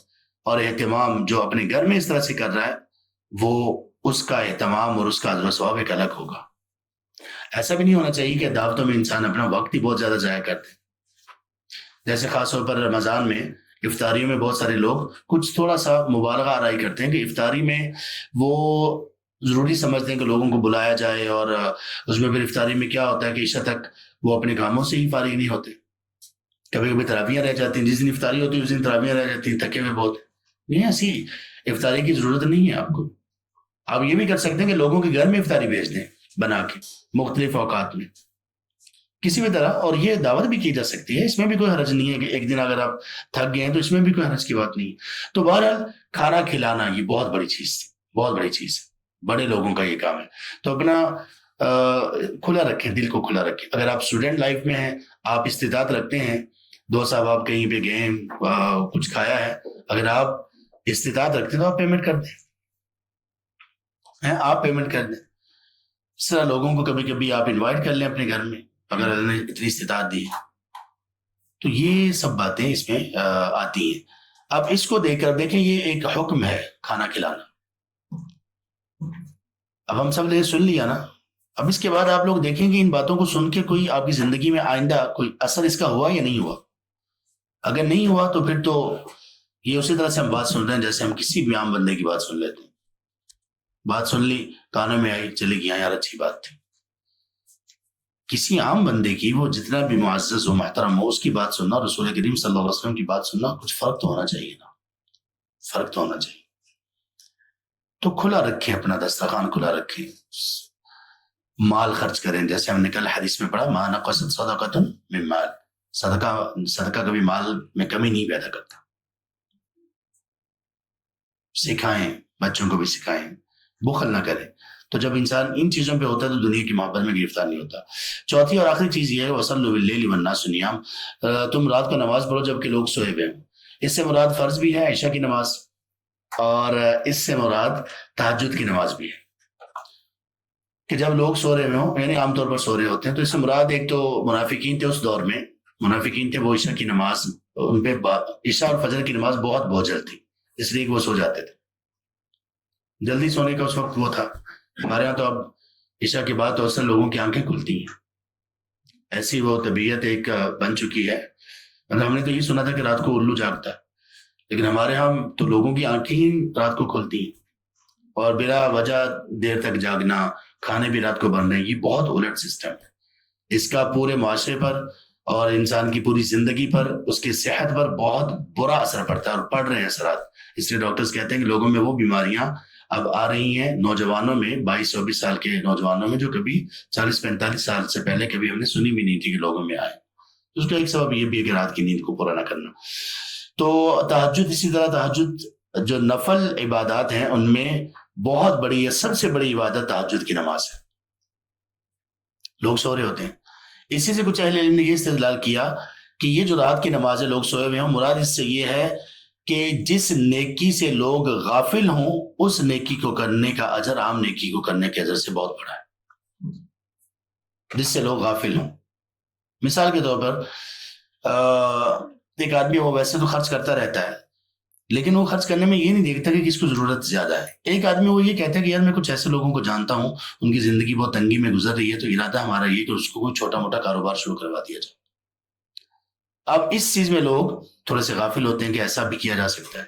اور اہتمام جو اپنے گھر میں اس طرح سے کر رہا ہے، وہ اس کا اہتمام اور اس کا اجر و ثواب ایک الگ ہوگا۔ ایسا بھی نہیں ہونا چاہیے کہ دعوتوں میں انسان اپنا وقت ہی بہت زیادہ ضائع کرتے، جیسے خاص طور پر رمضان میں افطاریوں میں بہت سارے لوگ کچھ تھوڑا سا مبالغہ آرائی کرتے ہیں کہ افطاری میں وہ ضروری سمجھتے ہیں کہ لوگوں کو بلایا جائے، اور اس میں پھر افطاری میں کیا ہوتا ہے کہ عشاء تک وہ اپنے کاموں سے ہی فارغ نہیں ہوتے، کبھی کبھی تراویحیں رہ جاتی ہیں، جس دن افطاری ہوتی ہے اس دن تراویحیں رہ جاتی ہیں، تھکے ہوئے بہت۔ نہیں، ایسی افطاری کی ضرورت نہیں ہے آپ کو۔ آپ یہ بھی کر سکتے ہیں کہ لوگوں کے گھر میں افطاری بھیج دیں بنا کے مختلف اوقات میں کسی بھی طرح، اور یہ دعوت بھی کی جا سکتی ہے، اس میں بھی کوئی حرج نہیں ہے کہ ایک دن اگر آپ تھک گئے ہیں تو اس میں بھی کوئی حرج کی بات نہیں ہے۔ تو بہرحال کھانا کھلانا یہ بہت بڑی چیز ہے، بہت بڑی چیز ہے، بڑے لوگوں کا یہ کام ہے۔ تو اپنا کھلا رکھیں، دل کو کھلا رکھیں۔ اگر آپ اسٹوڈنٹ لائف میں ہیں، آپ استطاعت رکھتے ہیں، دوست صاحب آپ کہیں پہ گئے ہیں، کچھ کھایا ہے، اگر آپ استطاعت رکھتے ہیں تو آپ پیمنٹ کر دیں، آپ پیمنٹ کر دیں۔ اس طرح لوگوں کو کبھی کبھی آپ انوائٹ کر لیں اپنے گھر میں، اگر اللہ نے اتنی استطاعت دی ہے تو یہ سب باتیں اس میں آتی ہیں۔ اب اس کو دیکھ کر دیکھیں، یہ ایک حکم ہے کھانا کھلانا۔ اب ہم سب نے سن لیا نا، اب اس کے بعد آپ لوگ دیکھیں کہ ان باتوں کو سن کے کوئی آپ کی زندگی میں آئندہ کوئی اثر اس کا ہوا یا نہیں ہوا۔ اگر نہیں ہوا تو پھر تو یہ اسی طرح سے ہم بات سن رہے ہیں جیسے ہم کسی بھی عام بندے کی بات سن لیتے ہیں۔ بات سن لی، کانوں میں آئی، چلی گیا، یار اچھی بات تھی۔ کسی عام بندے کی، وہ جتنا بھی معزز ہو، محترم ہو، اس کی بات سننا، رسول کریم صلی اللہ علیہ وسلم کی بات سننا، کچھ فرق تو ہونا چاہیے نا، فرق تو ہونا چاہیے۔ تو کھلا رکھیں، اپنا دسترخوان کھلا رکھیں، مال خرچ کریں، جیسے ہم نے کل حدیث میں پڑھا، ما نقصت صدقۃ من مال، صدقہ کبھی مال میں کمی نہیں پیدا کرتا۔ سکھائیں، بچوں کو بھی سکھائیں، بخل نہ کریں۔ تو جب انسان ان چیزوں پہ ہوتا ہے تو دنیا کی محبت میں گرفتار نہیں ہوتا۔ چوتھی اور آخری چیز یہ ہے، وَصَلُّوا بِاللَّيْلِ وَالنَّاسُ نِيَامٌ، تم رات کو نماز پڑھو جبکہ لوگ سوئے ہوئے ہوں۔ اس سے مراد فرض بھی ہے عشاء کی نماز، اور اس سے مراد تہجد کی نماز بھی ہے، کہ جب لوگ سو رہے ہوں، یعنی عام طور پر سو رہے ہوتے ہیں۔ تو اس سے مراد ایک تو منافقین تھے اس دور میں، منافقین تھے، وہ عشاء کی نماز، ان پہ عشاء اور فجر کی نماز بہت بوجھل تھی، اس لیے کہ وہ سو جاتے تھے، جلدی سونے کا اس وقت وہ تھا۔ ہمارے یہاں تو اب عشاء کے بعد تو اکثر لوگوں کی آنکھیں کھلتی ہیں، ایسی وہ طبیعت ایک بن چکی ہے۔ مطلب ہم نے تو یہ سنا تھا کہ رات کو الو جاگتا ہے، لیکن ہمارے ہاں تو لوگوں کی آنکھیں ہی رات کو کھلتی ہیں، اور بلا وجہ دیر تک جاگنا، کھانے بھی رات کو بن رہے ہیں۔ یہ بہت الٹ سسٹم ہے، اس کا پورے معاشرے پر اور انسان کی پوری زندگی پر، اس کی صحت پر بہت برا اثر پڑتا ہے، اور پڑ رہے ہیں اثرات۔ اس لیے ڈاکٹرز کہتے ہیں کہ لوگوں میں وہ بیماریاں اب آ رہی ہیں، نوجوانوں میں، 22-24 سال کے نوجوانوں میں، جو کبھی 40-45 سال سے پہلے کبھی ہم نے سنی بھی نہیں تھی کہ لوگوں میں آئے۔ اس کا ایک سبب یہ بھی ہے کہ رات کی نیند کو پورا نہ کرنا۔ تو تہجد، اسی طرح تہجد جو نفل عبادات ہیں ان میں بہت بڑی ہے، سب سے بڑی عبادت تہجد کی نماز ہے۔ لوگ سو رہے ہوتے ہیں، اسی سے کچھ اہل علم نے یہ استدلال کیا کہ یہ جو رات کی نماز ہے، لوگ سوئے ہوئے ہیں، مراد اس سے یہ ہے کہ جس نیکی سے لوگ غافل ہوں اس نیکی کو کرنے کا اجر عام نیکی کو کرنے کے اجر سے بہت بڑا ہے، جس سے لوگ غافل ہوں۔ مثال کے طور پر ایک آدمی وہ ویسے تو خرچ کرتا رہتا ہے، لیکن وہ خرچ کرنے میں یہ نہیں دیکھتا کہ کس کو ضرورت زیادہ ہے۔ ایک آدمی وہ یہ کہتا ہے کہ یار میں کچھ ایسے لوگوں کو جانتا ہوں، ان کی زندگی بہت تنگی میں گزر رہی ہے، تو ارادہ ہمارا یہ کہ اس کو کوئی چھوٹا موٹا کاروبار شروع کروا دیا جائے۔ اب اس چیز میں لوگ تھوڑے سے غافل ہوتے ہیں کہ ایسا بھی کیا جا سکتا ہے،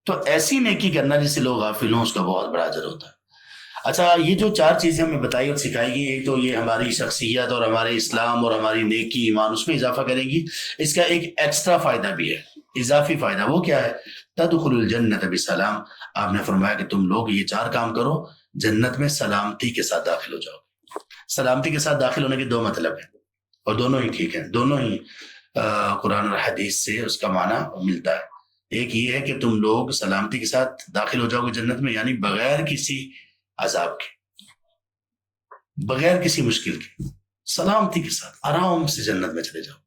تو ایسی نیکی کرنا جس سے لوگ غافل ہوں اس کا بہت بڑا اجر ہوتا ہے۔ اچھا، یہ جو 4 چیزیں ہمیں بتائی اور سکھائی گئی، ایک تو یہ ہماری شخصیت اور ہمارے اسلام اور ہماری نیکی ایمان اس میں اضافہ کرے گی۔ اس کا ایک ایکسٹرا فائدہ بھی ہے، اضافی فائدہ۔ وہ کیا ہے؟ تدخل الجنت بسلام۔ آپ نے فرمایا کہ تم لوگ یہ 4 کام کرو، جنت میں سلامتی کے ساتھ داخل ہو جاؤ۔ سلامتی کے ساتھ داخل ہونے کے 2 مطلب ہیں، اور دونوں ہی ٹھیک ہیں، دونوں ہی قرآن اور حدیث سے اس کا معنی ملتا ہے۔ ایک یہ ہے کہ تم لوگ سلامتی کے ساتھ داخل ہو جاؤ گے جنت میں، یعنی بغیر کسی عذاب کے، بغیر کسی مشکل کے، سلامتی کے ساتھ آرام سے جنت میں چلے جاؤ۔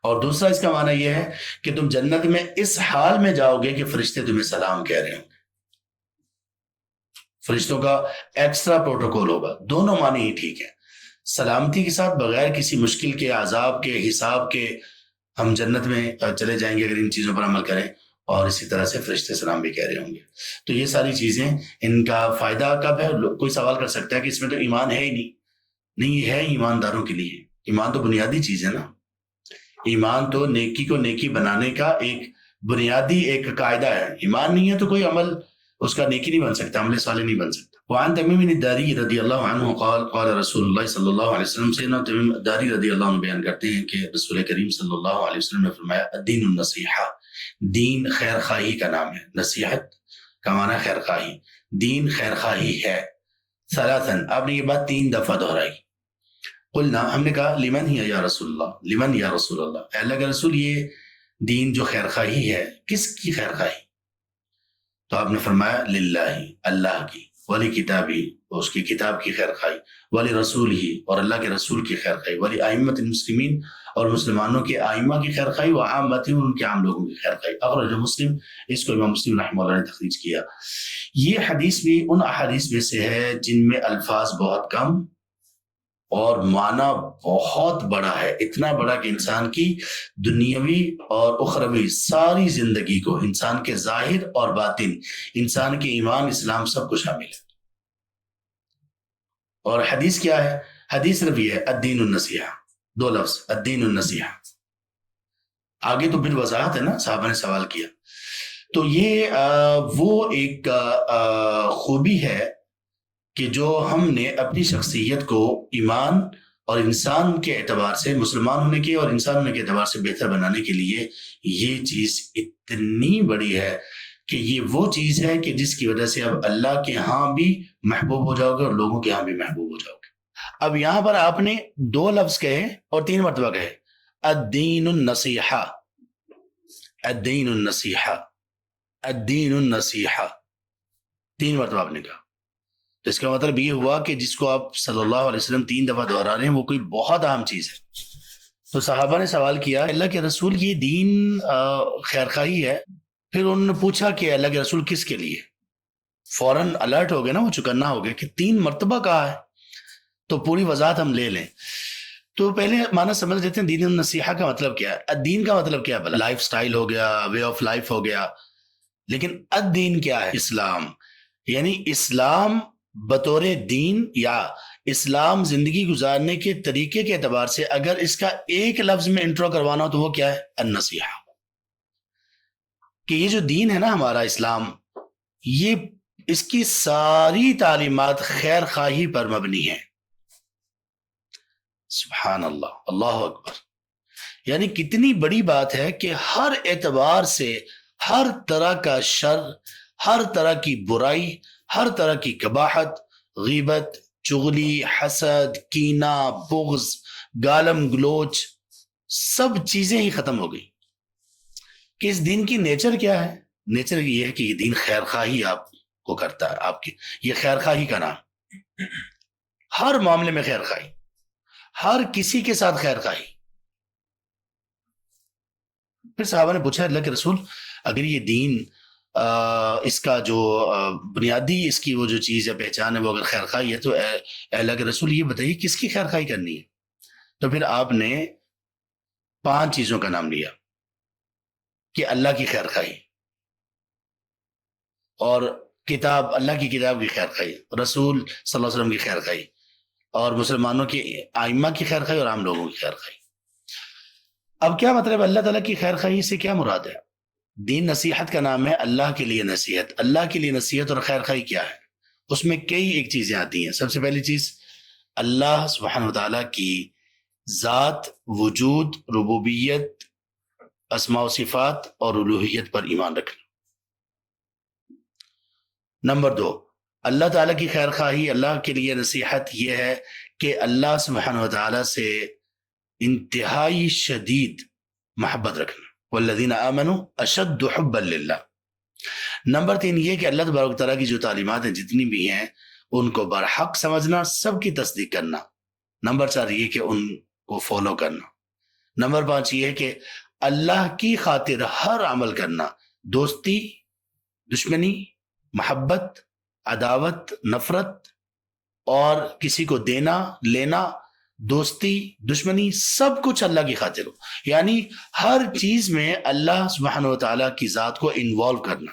اور دوسرا اس کا معنی یہ ہے کہ تم جنت میں اس حال میں جاؤ گے کہ فرشتے تمہیں سلام کہہ رہے ہوں، فرشتوں کا ایکسٹرا پروٹوکول ہوگا۔ دونوں معنی ہی ٹھیک ہیں، سلامتی کے ساتھ بغیر کسی مشکل کے، عذاب کے، حساب کے ہم جنت میں چلے جائیں گے اگر ان چیزوں پر عمل کریں، اور اسی طرح سے فرشتے سلام بھی کہہ رہے ہوں گے۔ تو یہ ساری چیزیں، ان کا فائدہ کب ہے؟ کوئی سوال کر سکتا ہے کہ اس میں تو ایمان ہے ہی نہیں، یہ ہے ایمانداروں کے لیے۔ ایمان تو بنیادی چیز ہے نا، ایمان تو نیکی کو نیکی بنانے کا ایک بنیادی ایک قاعدہ ہے۔ ایمان نہیں ہے تو کوئی عمل اس کا نیکی نہیں بن سکتا، عمل صالح نہیں بن سکتا۔ وعن تمیم الداری رضی اللہ عنہ قال قال رسول اللہ صلی اللہ علیہ وسلم، سے تمیم الداری رضی اللہ عنہ بیان کرتے ہیں کہ رسول کریم صلی اللہ علیہ وسلم نے فرمایا الدین النصیحہ، دین خیر خواہی کا نام ہے۔ نصیحت کا معنی خیر خواہی، دین خیر خواہی ہے۔ ثلاثاً، آپ نے یہ بات 3 دفعہ دہرائی۔ قلنا، ہم نے کہا لمن ہی یا رسول اللہ، لمن یا رسول اللہ، اے اللہ کے رسول یہ دین جو خیر خواہی ہے کس کی خیر خواہی؟ تو آپ نے فرمایا للہ، اللہ کی، ولی کتابی، اس کی کتاب کی خیر خواہی، ولی رسول ہی، اور اللہ کے رسول کی خیر خواہی، ولی ائمۃ المسلمین، اور مسلمانوں کے آئمہ کی خیر خواہی، وعامتہم، ان کے عام لوگوں کی خیر خواہی۔ اخرج مسلم، اس کو امام مسلم رحمہ اللہ نے تخریج کیا۔ یہ حدیث بھی ان احادیث میں سے ہے جن میں الفاظ بہت کم اور معنی بہت بڑا ہے، اتنا بڑا کہ انسان کی دنیاوی اور اخروی ساری زندگی کو، انسان کے ظاہر اور باطن، انسان کے ایمان اسلام سب کو شامل ہے۔ اور حدیث کیا ہے؟ حدیث صرف یہ ہے الدین النصیحہ، 2 لفظ، الدین النصیحہ۔ آگے تو بالوضاحت ہے نا، صحابہ نے سوال کیا۔ تو یہ وہ ایک خوبی ہے کہ جو ہم نے اپنی شخصیت کو ایمان اور انسان کے اعتبار سے، مسلمان ہونے کے اور انسان ہونے کے اعتبار سے بہتر بنانے کے لیے، یہ چیز اتنی بڑی ہے کہ یہ وہ چیز ہے کہ جس کی وجہ سے اب اللہ کے ہاں بھی محبوب ہو جاؤ گے اور لوگوں کے ہاں بھی محبوب ہو جاؤ گے۔ اب یہاں پر آپ نے 2 لفظ کہے اور 3 مرتبہ کہے، الدین النصیحہ، الدین النصیحہ، الدین النصیحہ، 3 مرتبہ آپ نے کہا۔ تو اس کا مطلب یہ ہوا کہ جس کو آپ صلی اللہ علیہ وسلم 3 دفعہ دہرا رہے ہیں وہ کوئی بہت اہم چیز ہے۔ تو صحابہ نے سوال کیا اللہ کے رسول یہ دین خیر خواہی ہے، پھر انہوں نے پوچھا کہ اللہ کے رسول کس کے لیے؟ فوراً الرٹ ہو گئے نا، وہ چکنا ہو گئے کہ 3 مرتبہ کہا ہے، تو پوری وضاحت ہم لے لیں۔ تو پہلے معنی سمجھ لیتے ہیں دین النصیحہ کا مطلب کیا ہے۔ الدین کا مطلب کیا ہے؟ بھلا لائف سٹائل ہو گیا، وے آف لائف ہو گیا، لیکن الدین کیا ہے؟ اسلام، یعنی اسلام بطور دین یا اسلام زندگی گزارنے کے طریقے کے اعتبار سے اگر اس کا ایک لفظ میں انٹرو کروانا ہو تو وہ کیا ہے؟ النصیحہ۔ کہ یہ جو دین ہے نا ہمارا اسلام، یہ اس کی ساری تعلیمات خیر خواہی پر مبنی ہے۔ سبحان اللہ، اللہ اکبر۔ یعنی کتنی بڑی بات ہے کہ ہر اعتبار سے ہر طرح کا شر، ہر طرح کی برائی، ہر طرح کی قباحت، غیبت، چغلی، حسد، کینہ، بغض، گالم گلوچ، سب چیزیں ہی ختم ہو گئی۔ کہ اس دین کی نیچر کیا ہے؟ نیچر یہ ہے کہ یہ دین خیر خواہی آپ کو کرتا ہے، آپ کی یہ خیر خواہی کا نام، ہر معاملے میں خیر خواہی، ہر کسی کے ساتھ خیر خواہی۔ پھر صحابہ نے پوچھا اللہ کے رسول اگر یہ دین اس کا جو بنیادی اس کی وہ جو چیز ہے پہچان ہے وہ اگر خیر خواہی ہے تو اے اللہ کے رسول یہ بتائیے کس کی خیر خواہی کرنی ہے؟ تو پھر آپ نے 5 چیزوں کا نام لیا کہ اللہ کی خیر خواہی اور کتاب، اللہ کی کتاب کی خیر خواہی، رسول صلی اللہ علیہ وسلم کی خیر خواہی، اور مسلمانوں کی ائمہ کی خیر خواہی اور عام لوگوں کی خیر خواہی۔ اب کیا مطلب اللہ تعالیٰ کی خیر خواہی سے کیا مراد ہے؟ دین نصیحت کا نام ہے، اللہ کے لیے نصیحت۔ اللہ کے لیے نصیحت اور خیر خواہی کیا ہے؟ اس میں کئی ایک چیزیں آتی ہیں۔ سب سے پہلی چیز اللہ سبحانہ وتعالیٰ کی ذات، وجود، ربوبیت، اسماء و صفات اور الوہیت پر ایمان رکھنا۔ نمبر 2، اللہ تعالیٰ کی خیر خواہی، اللہ کے لیے نصیحت یہ ہے کہ اللہ سبحانہ وتعالیٰ سے انتہائی شدید محبت رکھنا، والذین آمنوا اشد حبا للہ۔ نمبر 3 یہ کہ اللہ تبارک تعالیٰ کی جو تعلیمات ہیں جتنی بھی ہیں ان کو برحق سمجھنا، سب کی تصدیق کرنا۔ نمبر 4 یہ کہ ان کو فالو کرنا۔ نمبر 5 یہ کہ اللہ کی خاطر ہر عمل کرنا، دوستی، دشمنی، محبت، عداوت، نفرت، اور کسی کو دینا لینا، دوستی، دشمنی، سب کچھ اللہ کی خاطر ہو، یعنی ہر چیز میں اللہ سبحانہ وتعالیٰ کی ذات کو انوالو کرنا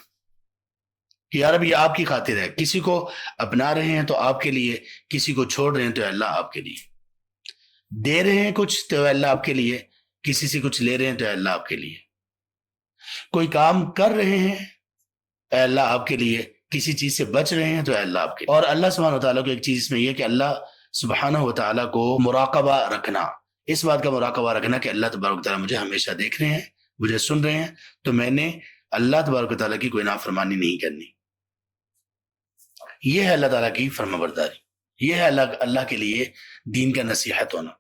کہ یار اب یہ آپ کی خاطر ہے، کسی کو اپنا رہے ہیں تو آپ کے لیے، کسی کو چھوڑ رہے ہیں تو اللہ آپ کے لیے، دے رہے ہیں کچھ تو اللہ آپ کے لیے، کسی سے کچھ لے رہے ہیں تو اللہ آپ کے لیے، کوئی کام کر رہے ہیں اے اللہ آپ کے لیے، کسی چیز سے بچ رہے ہیں تو اے اللہ آپ کے لیے۔ اور اللہ سبحانہ وتعالیٰ کو ایک چیز اس میں یہ کہ اللہ سبحانہ وتعالیٰ کو مراقبہ رکھنا، اس بات کا مراقبہ رکھنا کہ اللہ تبارک و تعالیٰ مجھے ہمیشہ دیکھ رہے ہیں، مجھے سن رہے ہیں، تو میں نے اللہ تبارک و تعالیٰ کی کوئی نافرمانی نہیں کرنی۔ یہ ہے اللہ تعالیٰ کی فرما برداری، یہ ہے اللہ کے لیے دین کا نصیحت ہونا۔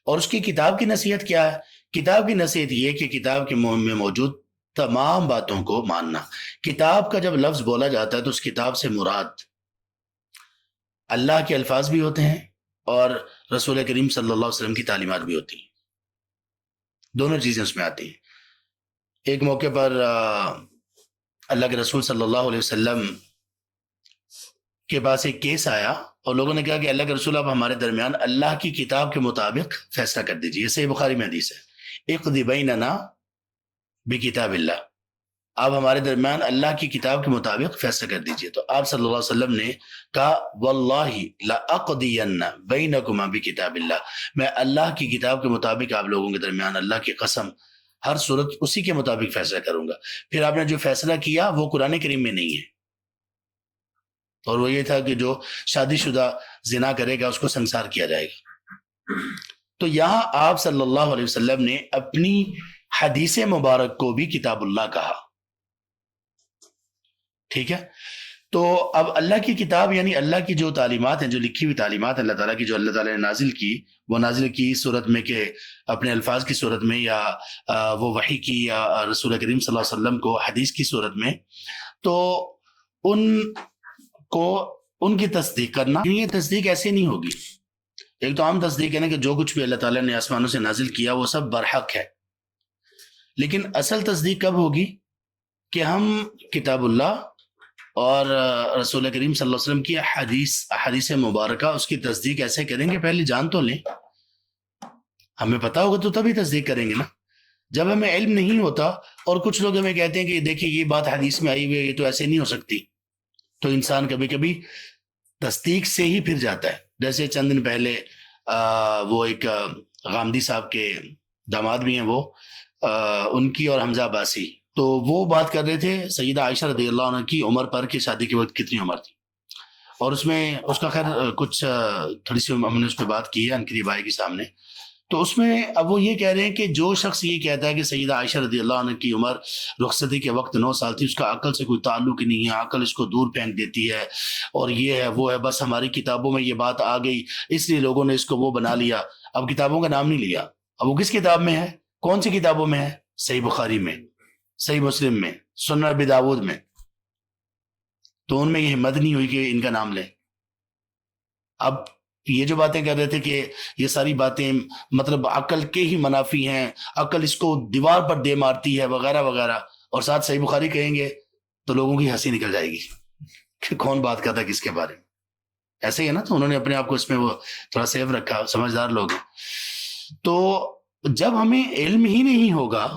اور اس کی کتاب کی نصیحت کیا ہے؟ کتاب کی نصیحت یہ کہ کتاب کے میں موجود تمام باتوں کو ماننا۔ کتاب کا جب لفظ بولا جاتا ہے تو اس کتاب سے مراد اللہ کے الفاظ بھی ہوتے ہیں اور رسول کریم صلی اللہ علیہ وسلم کی تعلیمات بھی ہوتی ہیں، دونوں چیزیں اس میں آتی ہیں۔ ایک موقع پر اللہ کے رسول صلی اللہ علیہ وسلم کے پاس ایک کیس آیا اور لوگوں نے کہا کہ اللہ کے رسول آپ ہمارے درمیان اللہ کی کتاب کے مطابق فیصلہ کر دیجیے۔ صحیح بخاری میں حدیث ہے، اقض بیننا بکتاب اللہ، آپ ہمارے درمیان اللہ کی کتاب کے مطابق فیصلہ کر دیجئے۔ تو آپ صلی اللہ علیہ وسلم نے کہا واللہ لأقضین بینکما بکتاب اللہ، میں اللہ کی کتاب کے مطابق آپ لوگوں کے درمیان اللہ کی قسم ہر صورت اسی کے مطابق فیصلہ کروں گا۔ پھر آپ نے جو فیصلہ کیا وہ قرآن کریم میں نہیں ہے، اور وہ یہ تھا کہ جو شادی شدہ زنا کرے گا اس کو سنسار کیا جائے گا۔ تو یہاں آپ صلی اللہ علیہ وسلم نے اپنی حدیث مبارک کو بھی کتاب اللہ کہا، ٹھیک ہے؟ تو اب اللہ کی کتاب یعنی اللہ کی جو تعلیمات ہیں، جو لکھی ہوئی تعلیمات اللہ تعالیٰ کی، جو اللہ تعالیٰ نے نازل کی، وہ نازل کی صورت میں کہ اپنے الفاظ کی صورت میں، یا وہ وحی کی، یا رسول کریم صلی اللہ علیہ وسلم کو حدیث کی صورت میں، تو ان کی تصدیق کرنا، یہ تصدیق ایسے نہیں ہوگی۔ ایک تو عام تصدیق ہے نا کہ جو کچھ بھی اللہ تعالیٰ نے آسمانوں سے نازل کیا وہ سب برحق ہے، لیکن اصل تصدیق کب ہوگی کہ ہم کتاب اللہ اور رسول کریم صلی اللہ علیہ وسلم کی حدیث مبارکہ اس کی تصدیق ایسے کریں گے، پہلے جان تو لیں، ہمیں پتہ ہوگا تو تبھی تصدیق کریں گے نا۔ جب ہمیں علم نہیں ہوتا اور کچھ لوگ ہمیں کہتے ہیں کہ دیکھیں یہ بات حدیث میں آئی ہوئی ہے، یہ تو ایسے نہیں ہو سکتی، تو انسان کبھی کبھی تصدیق سے ہی پھر جاتا ہے۔ جیسے چند دن پہلے وہ ایک غامدی صاحب کے داماد بھی ہیں، وہ ان کی اور حمزہ عباسی، تو وہ بات کر رہے تھے سیدہ عائشہ رضی اللہ عنہ کی عمر پر کہ شادی کے وقت کتنی عمر تھی، اور اس میں اس کا خیر کچھ تھوڑی سی ہم نے اس پہ بات کی ہے انکری بھائی کے سامنے۔ تو اس میں اب وہ یہ کہہ رہے ہیں کہ جو شخص یہ کہتا ہے کہ سیدہ عائشہ رضی اللہ عنہ کی عمر رخصتی کے وقت 9 سال تھی، اس کا عقل سے کوئی تعلق ہی نہیں ہے، عقل اس کو دور پھینک دیتی ہے، اور یہ ہے وہ ہے، بس ہماری کتابوں میں یہ بات آ گئی اس لیے لوگوں نے اس کو وہ بنا لیا۔ اب کتابوں کا نام نہیں لیا، اب وہ کس کتاب میں ہے؟ کون سی کتابوں میں ہے؟ صحیح بخاری میں، صحیح مسلم میں، سنن ابی داؤد میں۔ تو ان میں یہ ہمت نہیں ہوئی کہ ان کا نام لیں۔ اب یہ جو باتیں کر رہے تھے کہ یہ ساری باتیں مطلب عقل کے ہی منافی ہیں، عقل اس کو دیوار پر دے مارتی ہے وغیرہ وغیرہ، اور ساتھ صحیح بخاری کہیں گے تو لوگوں کی ہنسی نکل جائے گی کہ کون بات کرتا ہے کس کے بارے میں. ایسے ہی ہے نا، تو انہوں نے اپنے آپ کو اس میں وہ تھوڑا سیف رکھا، سمجھدار لوگ ہیں. تو جب ہمیں علم ہی نہیں ہوگا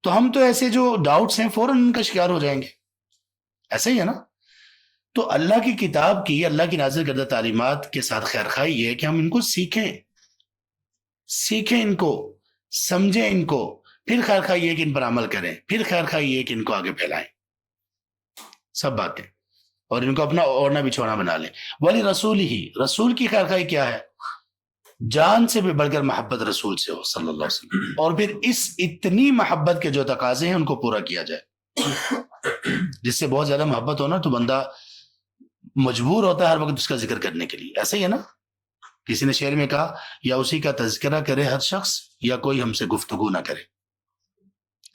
تو ہم تو ایسے جو ڈاؤٹس ہیں فوراً ان کا شکار ہو جائیں گے. ایسے ہی ہے نا. تو اللہ کی کتاب کی، اللہ کی نازل کردہ تعلیمات کے ساتھ خیر خواہی یہ ہے کہ ہم ان کو سیکھیں ان کو، سمجھیں ان کو، پھر خیر خواہی یہ کہ ان پر عمل کریں، پھر خیر خواہی یہ کہ ان کو آگے پھیلائیں. سب باتیں، اور ان کو اپنا اوڑھنا بچھونا بنا لیں. ولی رسول ہی، رسول کی خیر خواہی کیا ہے؟ جان سے بھی بڑھ کر محبت رسول سے ہو صلی اللہ علیہ وسلم، اور پھر اس اتنی محبت کے جو تقاضے ہیں ان کو پورا کیا جائے. جس سے بہت زیادہ محبت ہونا تو بندہ مجبور ہوتا ہے ہر وقت اس کا ذکر کرنے کے لیے. ایسا ہی ہے نا، کسی نے شعر میں کہا یا اسی کا تذکرہ کرے ہر شخص یا کوئی ہم سے گفتگو نہ کرے.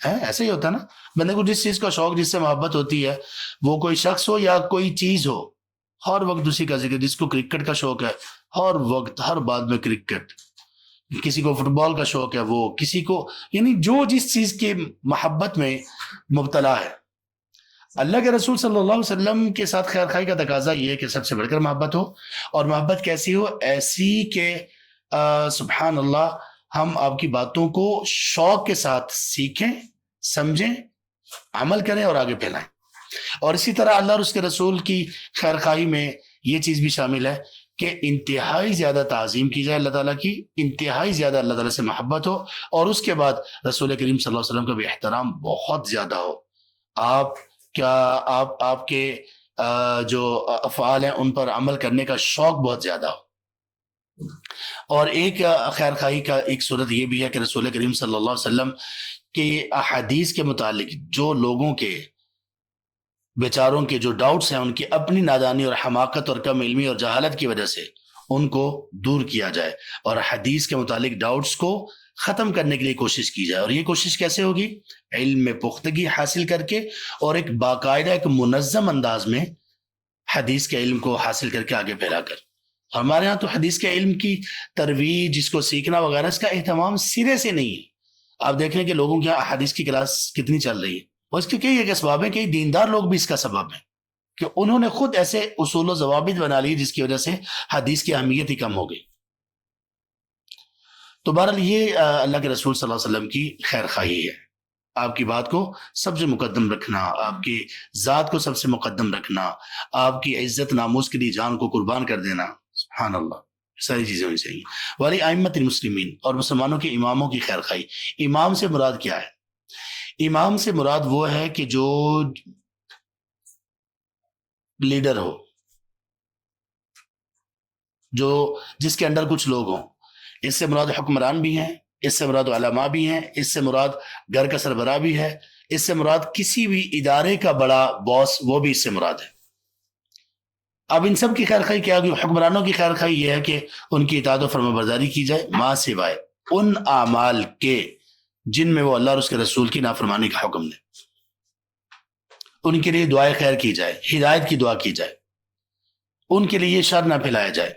ایسا ہی ہوتا ہے نا، بندے کو جس چیز کا شوق، جس سے محبت ہوتی ہے، وہ کوئی شخص ہو یا کوئی چیز ہو، ہر وقت اسی کا ذکر. جس کو کرکٹ کا شوق ہے ہر وقت ہر بات میں کرکٹ، کسی کو فٹ بال کا شوق ہے، وہ کسی کو، یعنی جو جس چیز کے محبت میں مبتلا ہے. اللہ کے رسول صلی اللہ علیہ وسلم کے ساتھ خیر خواہی کا تقاضا یہ ہے کہ سب سے بڑھ کر محبت ہو. اور محبت کیسی ہو؟ ایسی کہ سبحان اللہ، ہم آپ کی باتوں کو شوق کے ساتھ سیکھیں، سمجھیں، عمل کریں اور آگے پھیلائیں. اور اسی طرح اللہ اور اس کے رسول کی خیر خواہی میں یہ چیز بھی شامل ہے کہ انتہائی زیادہ تعظیم کی جائے اللہ تعالیٰ کی، انتہائی زیادہ اللہ تعالیٰ سے محبت ہو، اور اس کے بعد رسول کریم صلی اللہ علیہ وسلم کا بھی احترام بہت زیادہ ہو. آپ کے جو افعال ہیں ان پر عمل کرنے کا شوق بہت زیادہ ہو. اور ایک خیر خواہی کا ایک صورت یہ بھی ہے کہ رسول کریم صلی اللہ علیہ وسلم کے احادیث کے متعلق جو لوگوں کے بیچاروں کے جو ڈاؤٹس ہیں، ان کی اپنی نادانی اور حماقت اور کم علمی اور جہالت کی وجہ سے ان کو دور کیا جائے، اور حدیث کے متعلق ڈاؤٹس کو ختم کرنے کے لیے کوشش کی جائے. اور یہ کوشش کیسے ہوگی؟ علم میں پختگی حاصل کر کے اور ایک باقاعدہ ایک منظم انداز میں حدیث کے علم کو حاصل کر کے آگے پھیلا کر. ہمارے ہاں تو حدیث کے علم کی ترویج، جس کو سیکھنا وغیرہ، اس کا اہتمام سرے سے نہیں ہے. آپ دیکھ لیں کہ لوگوں کے یہاں حدیث کی کلاس کتنی چل رہی ہے، اور اس کے کئی ایک اسباب ہیں. کئی دیندار لوگ بھی اس کا سبب ہیں کہ انہوں نے خود ایسے اصول و ضوابط بنا لی جس کی وجہ سے حدیث کی اہمیت ہی کم ہو گئی. تو بہرحال یہ اللہ کے رسول صلی اللہ علیہ وسلم کی خیر خواہی ہے، آپ کی بات کو سب سے مقدم رکھنا، آپ کی ذات کو سب سے مقدم رکھنا، آپ کی عزت ناموس کے لیے جان کو قربان کر دینا. سبحان اللہ، ساری چیزیں ہونی چاہیے. ولی ائمۃ المسلمین، اور مسلمانوں کے اماموں کی خیر خواہی. امام سے مراد کیا ہے؟ امام سے مراد وہ ہے کہ جو لیڈر ہو، جس کے اندر کچھ لوگ ہوں. اس سے مراد حکمران بھی ہیں، اس سے مراد علماء بھی ہیں، اس سے مراد گھر کا سربراہ بھی ہے، اس سے مراد کسی بھی ادارے کا بڑا باس، وہ بھی اس سے مراد ہے. اب ان سب کی خیر خواہی کیا ہوگی؟ حکمرانوں کی خیر خواہی یہ ہے کہ ان کی اطاعت و فرمانبرداری کی جائے، ماں سوائے ان اعمال کے جن میں وہ اللہ اور اس کے رسول کی نافرمانی کا حکم دے. ان کے لیے دعائے خیر کی جائے، ہدایت کی دعا کی جائے، ان کے لیے شر نہ پھیلایا جائے،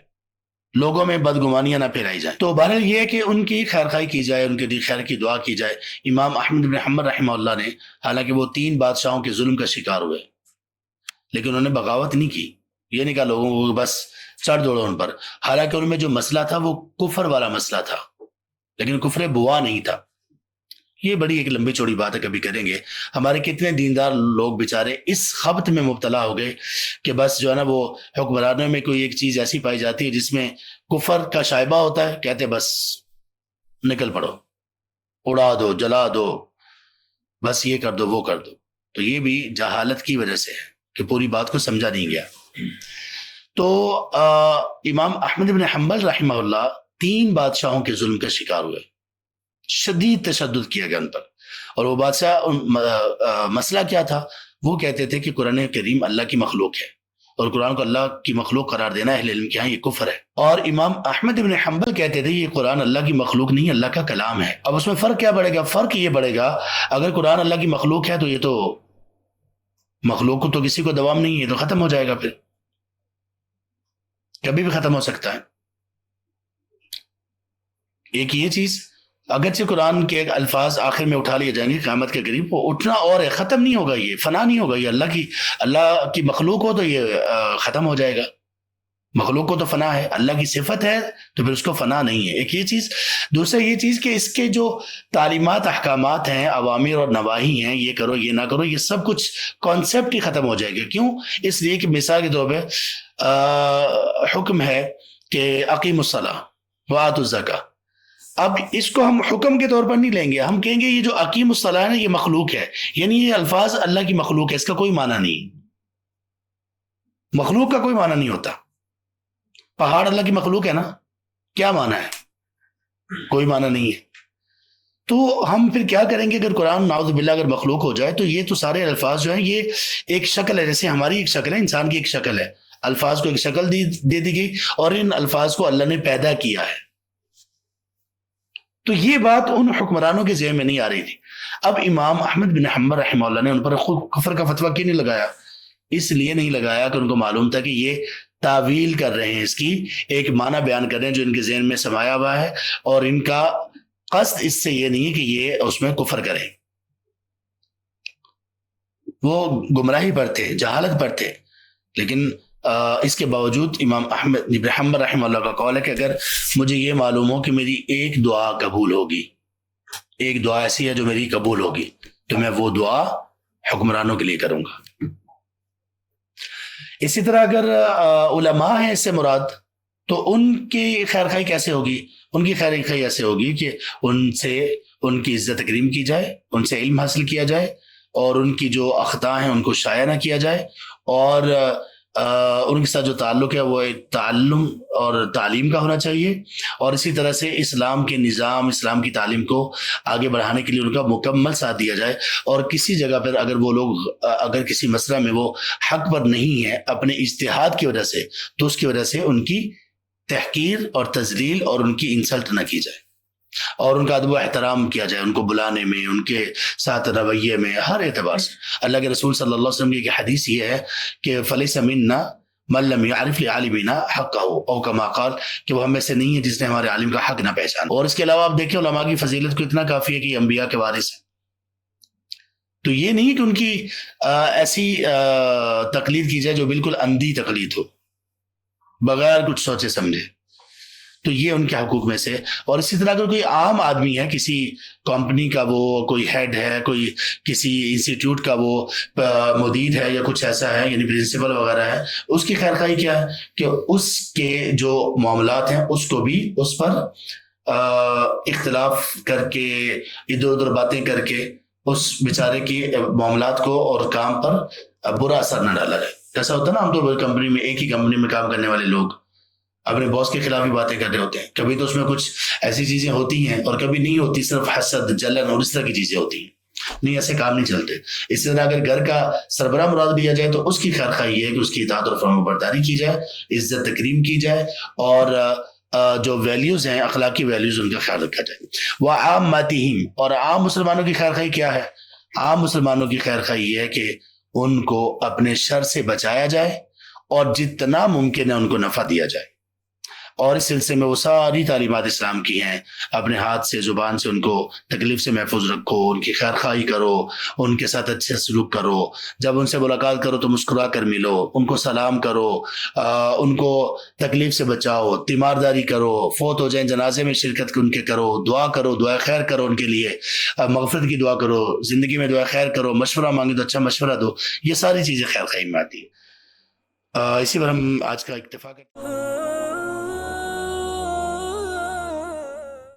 لوگوں میں بدگمانیاں نہ پھیلائی جائیں. تو بہرحال یہ ہے کہ ان کی خیر خواہی کی جائے، ان کے لیے خیر کی دعا کی جائے. امام احمد بن حنبل رحمہ اللہ نے، حالانکہ وہ 3 بادشاہوں کے ظلم کا شکار ہوئے، لیکن انہوں نے بغاوت نہیں کی. یہ نہیں کہا لوگوں کو بس چڑھ دوڑو ان پر. حالانکہ ان میں جو مسئلہ تھا وہ کفر والا مسئلہ تھا، لیکن کفر بوا نہیں تھا. یہ بڑی ایک لمبی چوڑی بات ہے، کبھی کریں گے. ہمارے کتنے دیندار لوگ بیچارے اس خبط میں مبتلا ہو گئے کہ بس جو ہے نا، وہ حکمرانوں میں کوئی ایک چیز ایسی پائی جاتی ہے جس میں کفر کا شائبہ ہوتا ہے، کہتے بس نکل پڑو، اڑا دو، جلا دو، بس یہ کر دو، وہ کر دو. تو یہ بھی جہالت کی وجہ سے ہے کہ پوری بات کو سمجھا نہیں گیا. تو امام احمد بن حنبل رحمہ اللہ 3 بادشاہوں کے ظلم کا شکار ہوئے، شدید تشدد کیا گیا ان پر. اور وہ بادشاہ مسئلہ کیا تھا؟ وہ کہتے تھے کہ قرآن کریم اللہ کی مخلوق ہے، اور قرآن کو اللہ کی مخلوق قرار دینا اہل علم کے ہاں یہ کفر ہے. اور امام احمد بن حنبل کہتے تھے یہ قرآن اللہ کی مخلوق نہیں، اللہ کا کلام ہے. اب اس میں فرق کیا بڑھے گا؟ فرق یہ بڑھے گا، اگر قرآن اللہ کی مخلوق ہے تو یہ تو مخلوق کو تو کسی کو دوام نہیں ہے، تو ختم ہو جائے گا، پھر کبھی بھی ختم ہو سکتا ہے. ایک یہ چیز، اگرچہ قرآن کے الفاظ آخر میں اٹھا لیے جائیں گے قیامت کے قریب، وہ اٹھنا اور ہے، ختم نہیں ہوگا، یہ فنا نہیں ہوگا، یہ اللہ کی مخلوق ہو تو یہ ختم ہو جائے گا، مخلوق کو تو فنا ہے، اللہ کی صفت ہے تو پھر اس کو فنا نہیں ہے، ایک یہ چیز۔ دوسرا یہ چیز کہ اس کے جو تعلیمات احکامات ہیں، اوامر اور نواہی ہیں، یہ کرو یہ نہ کرو، یہ سب کچھ کانسیپٹ ہی ختم ہو جائے گا۔ کیوں؟ اس لیے کہ مثال کے طور پہ حکم ہے کہ اقیم الصلاۃ وآتوا الزکاۃ، اب اس کو ہم حکم کے طور پر نہیں لیں گے، ہم کہیں گے یہ جو اقیم الصلاۃ ہے نا یہ مخلوق ہے، یعنی یہ الفاظ اللہ کی مخلوق ہے، اس کا کوئی معنی نہیں، مخلوق کا کوئی معنی نہیں ہوتا۔ پہاڑ اللہ کی مخلوق ہے نا، کیا معنی ہے؟ کوئی معنی نہیں ہے۔ تو ہم پھر کیا کریں گے؟ اگر قرآن نعوذ باللہ اگر مخلوق ہو جائے تو یہ تو سارے الفاظ جو ہیں یہ ایک شکل ہے، جیسے ہماری ایک شکل ہے، انسان کی ایک شکل ہے، الفاظ کو ایک شکل دے دی گئی اور ان الفاظ کو اللہ نے پیدا کیا ہے۔ تو یہ بات ان حکمرانوں کے ذہن میں نہیں آ رہی تھی۔ اب امام احمد بن حنبل رحمہ اللہ نے ان پر خود کفر کا فتویٰ کیوں نہیں لگایا؟ اس لیے نہیں لگایا کہ ان کو معلوم تھا کہ یہ تعویل کر رہے ہیں، اس کی ایک معنی بیان کر رہے ہیں جو ان کے ذہن میں سمایا ہوا ہے، اور ان کا قصد اس سے یہ نہیں کہ یہ اس میں کفر کریں، وہ گمراہی پر تھے، جہالت پر تھے۔ لیکن اس کے باوجود امام احمد بن حنبل رحمہ اللہ کا قول ہے کہ اگر مجھے یہ معلوم ہو کہ میری ایک دعا قبول ہوگی، ایک دعا ایسی ہے جو میری قبول ہوگی، تو میں وہ دعا حکمرانوں کے لیے کروں گا۔ اسی طرح اگر علماء ہیں اس سے مراد، تو ان کی خیر خواہی کیسے ہوگی؟ ان کی خیر خواہی ایسے ہوگی کہ ان سے ان کی عزت تکریم کی جائے، ان سے علم حاصل کیا جائے، اور ان کی جو اخطاء ہیں ان کو شائع نہ کیا جائے، اور ان کے ساتھ جو تعلق ہے وہ تعلم اور تعلیم کا ہونا چاہیے، اور اسی طرح سے اسلام کے نظام، اسلام کی تعلیم کو آگے بڑھانے کے لیے ان کا مکمل ساتھ دیا جائے، اور کسی جگہ پر اگر وہ لوگ اگر کسی مسئلہ میں وہ حق پر نہیں ہے اپنے اجتہاد کی وجہ سے، تو اس کی وجہ سے ان کی تحقیر اور تذلیل اور ان کی انسلٹ نہ کی جائے، اور ان کا ادب و احترام کیا جائے، ان کو بلانے میں، ان کے ساتھ رویے میں، ہر اعتبار سے۔ اللہ کے رسول صلی اللہ علیہ وسلم کی ایک حدیث یہ ہے کہ فَلَيْسَ مِنَّا مَن لَّمْ يَعْرِفْ لِعَالِمِنَا حَقَّهُ او کما قال، کہ وہ ہم میں سے نہیں ہے جس نے ہمارے عالم کا حق نہ پہچانا۔ اور اس کے علاوہ آپ دیکھیں علماء کی فضیلت کو اتنا کافی ہے کہ یہ انبیاء کے وارث ہیں، تو یہ نہیں کہ ان کی ایسی تقلید کی جائے جو بالکل اندھی تقلید ہو، بغیر کچھ سوچے سمجھے، تو یہ ان کے حقوق میں سے۔ اور اسی طرح اگر کوئی عام آدمی ہے، کسی کمپنی کا وہ کوئی ہیڈ ہے، کوئی کسی انسٹیٹیوٹ کا وہ مدیر ہے یا کچھ ایسا ہے، یعنی پرنسپل وغیرہ ہے، اس کی خیر خواہی کیا ہے کہ اس کے جو معاملات ہیں اس کو بھی اس پر اختلاف کر کے، ادھر ادھر باتیں کر کے اس بیچارے کی معاملات کو اور کام پر برا اثر نہ ڈالا جائے۔ ایسا ہوتا ہے نا عام طور پر کمپنی میں، ایک ہی کمپنی میں کام کرنے والے لوگ اپنے باس کے خلاف ہی باتیں کر رہے ہوتے ہیں، کبھی تو اس میں کچھ ایسی چیزیں ہوتی ہیں اور کبھی نہیں ہوتی، صرف حسد، جلن اور اس طرح کی چیزیں ہوتی ہیں، نہیں ایسے کام نہیں چلتے۔ اس طرح اگر گھر کا سربراہ مراد لیا جائے تو اس کی خیر خواہی ہے کہ اس کی اطاعت اور فرما برداری کی جائے، عزت تکریم کی جائے، اور جو ویلیوز ہیں، اخلاقی ویلیوز، ان کا خیال رکھا جائے۔ وعامتہم، اور عام مسلمانوں کی خیر خواہی کیا ہے؟ عام مسلمانوں کی خیر خواہی یہ ہے کہ ان کو اپنے شر سے بچایا جائے اور جتنا ممکن ہے ان کو نفع دیا جائے، اور اس سلسلے میں وہ ساری تعلیمات اسلام کی ہیں۔ اپنے ہاتھ سے، زبان سے ان کو تکلیف سے محفوظ رکھو، ان کی خیر خواہی کرو، ان کے ساتھ اچھے سلوک کرو، جب ان سے ملاقات کرو تو مسکرا کر ملو، ان کو سلام کرو، ان کو تکلیف سے بچاؤ، تیمارداری کرو، فوت ہو جائیں جنازے میں شرکت ان کے کرو، دعا کرو، دعا خیر کرو ان کے لیے، مغفرت کی دعا کرو، زندگی میں دعا خیر کرو، مشورہ مانگے تو اچھا مشورہ دو، یہ ساری چیزیں خیر خواہی میں آتی ہیں۔ اسی پر ہم آج کا اکتفا کرتے ہیں۔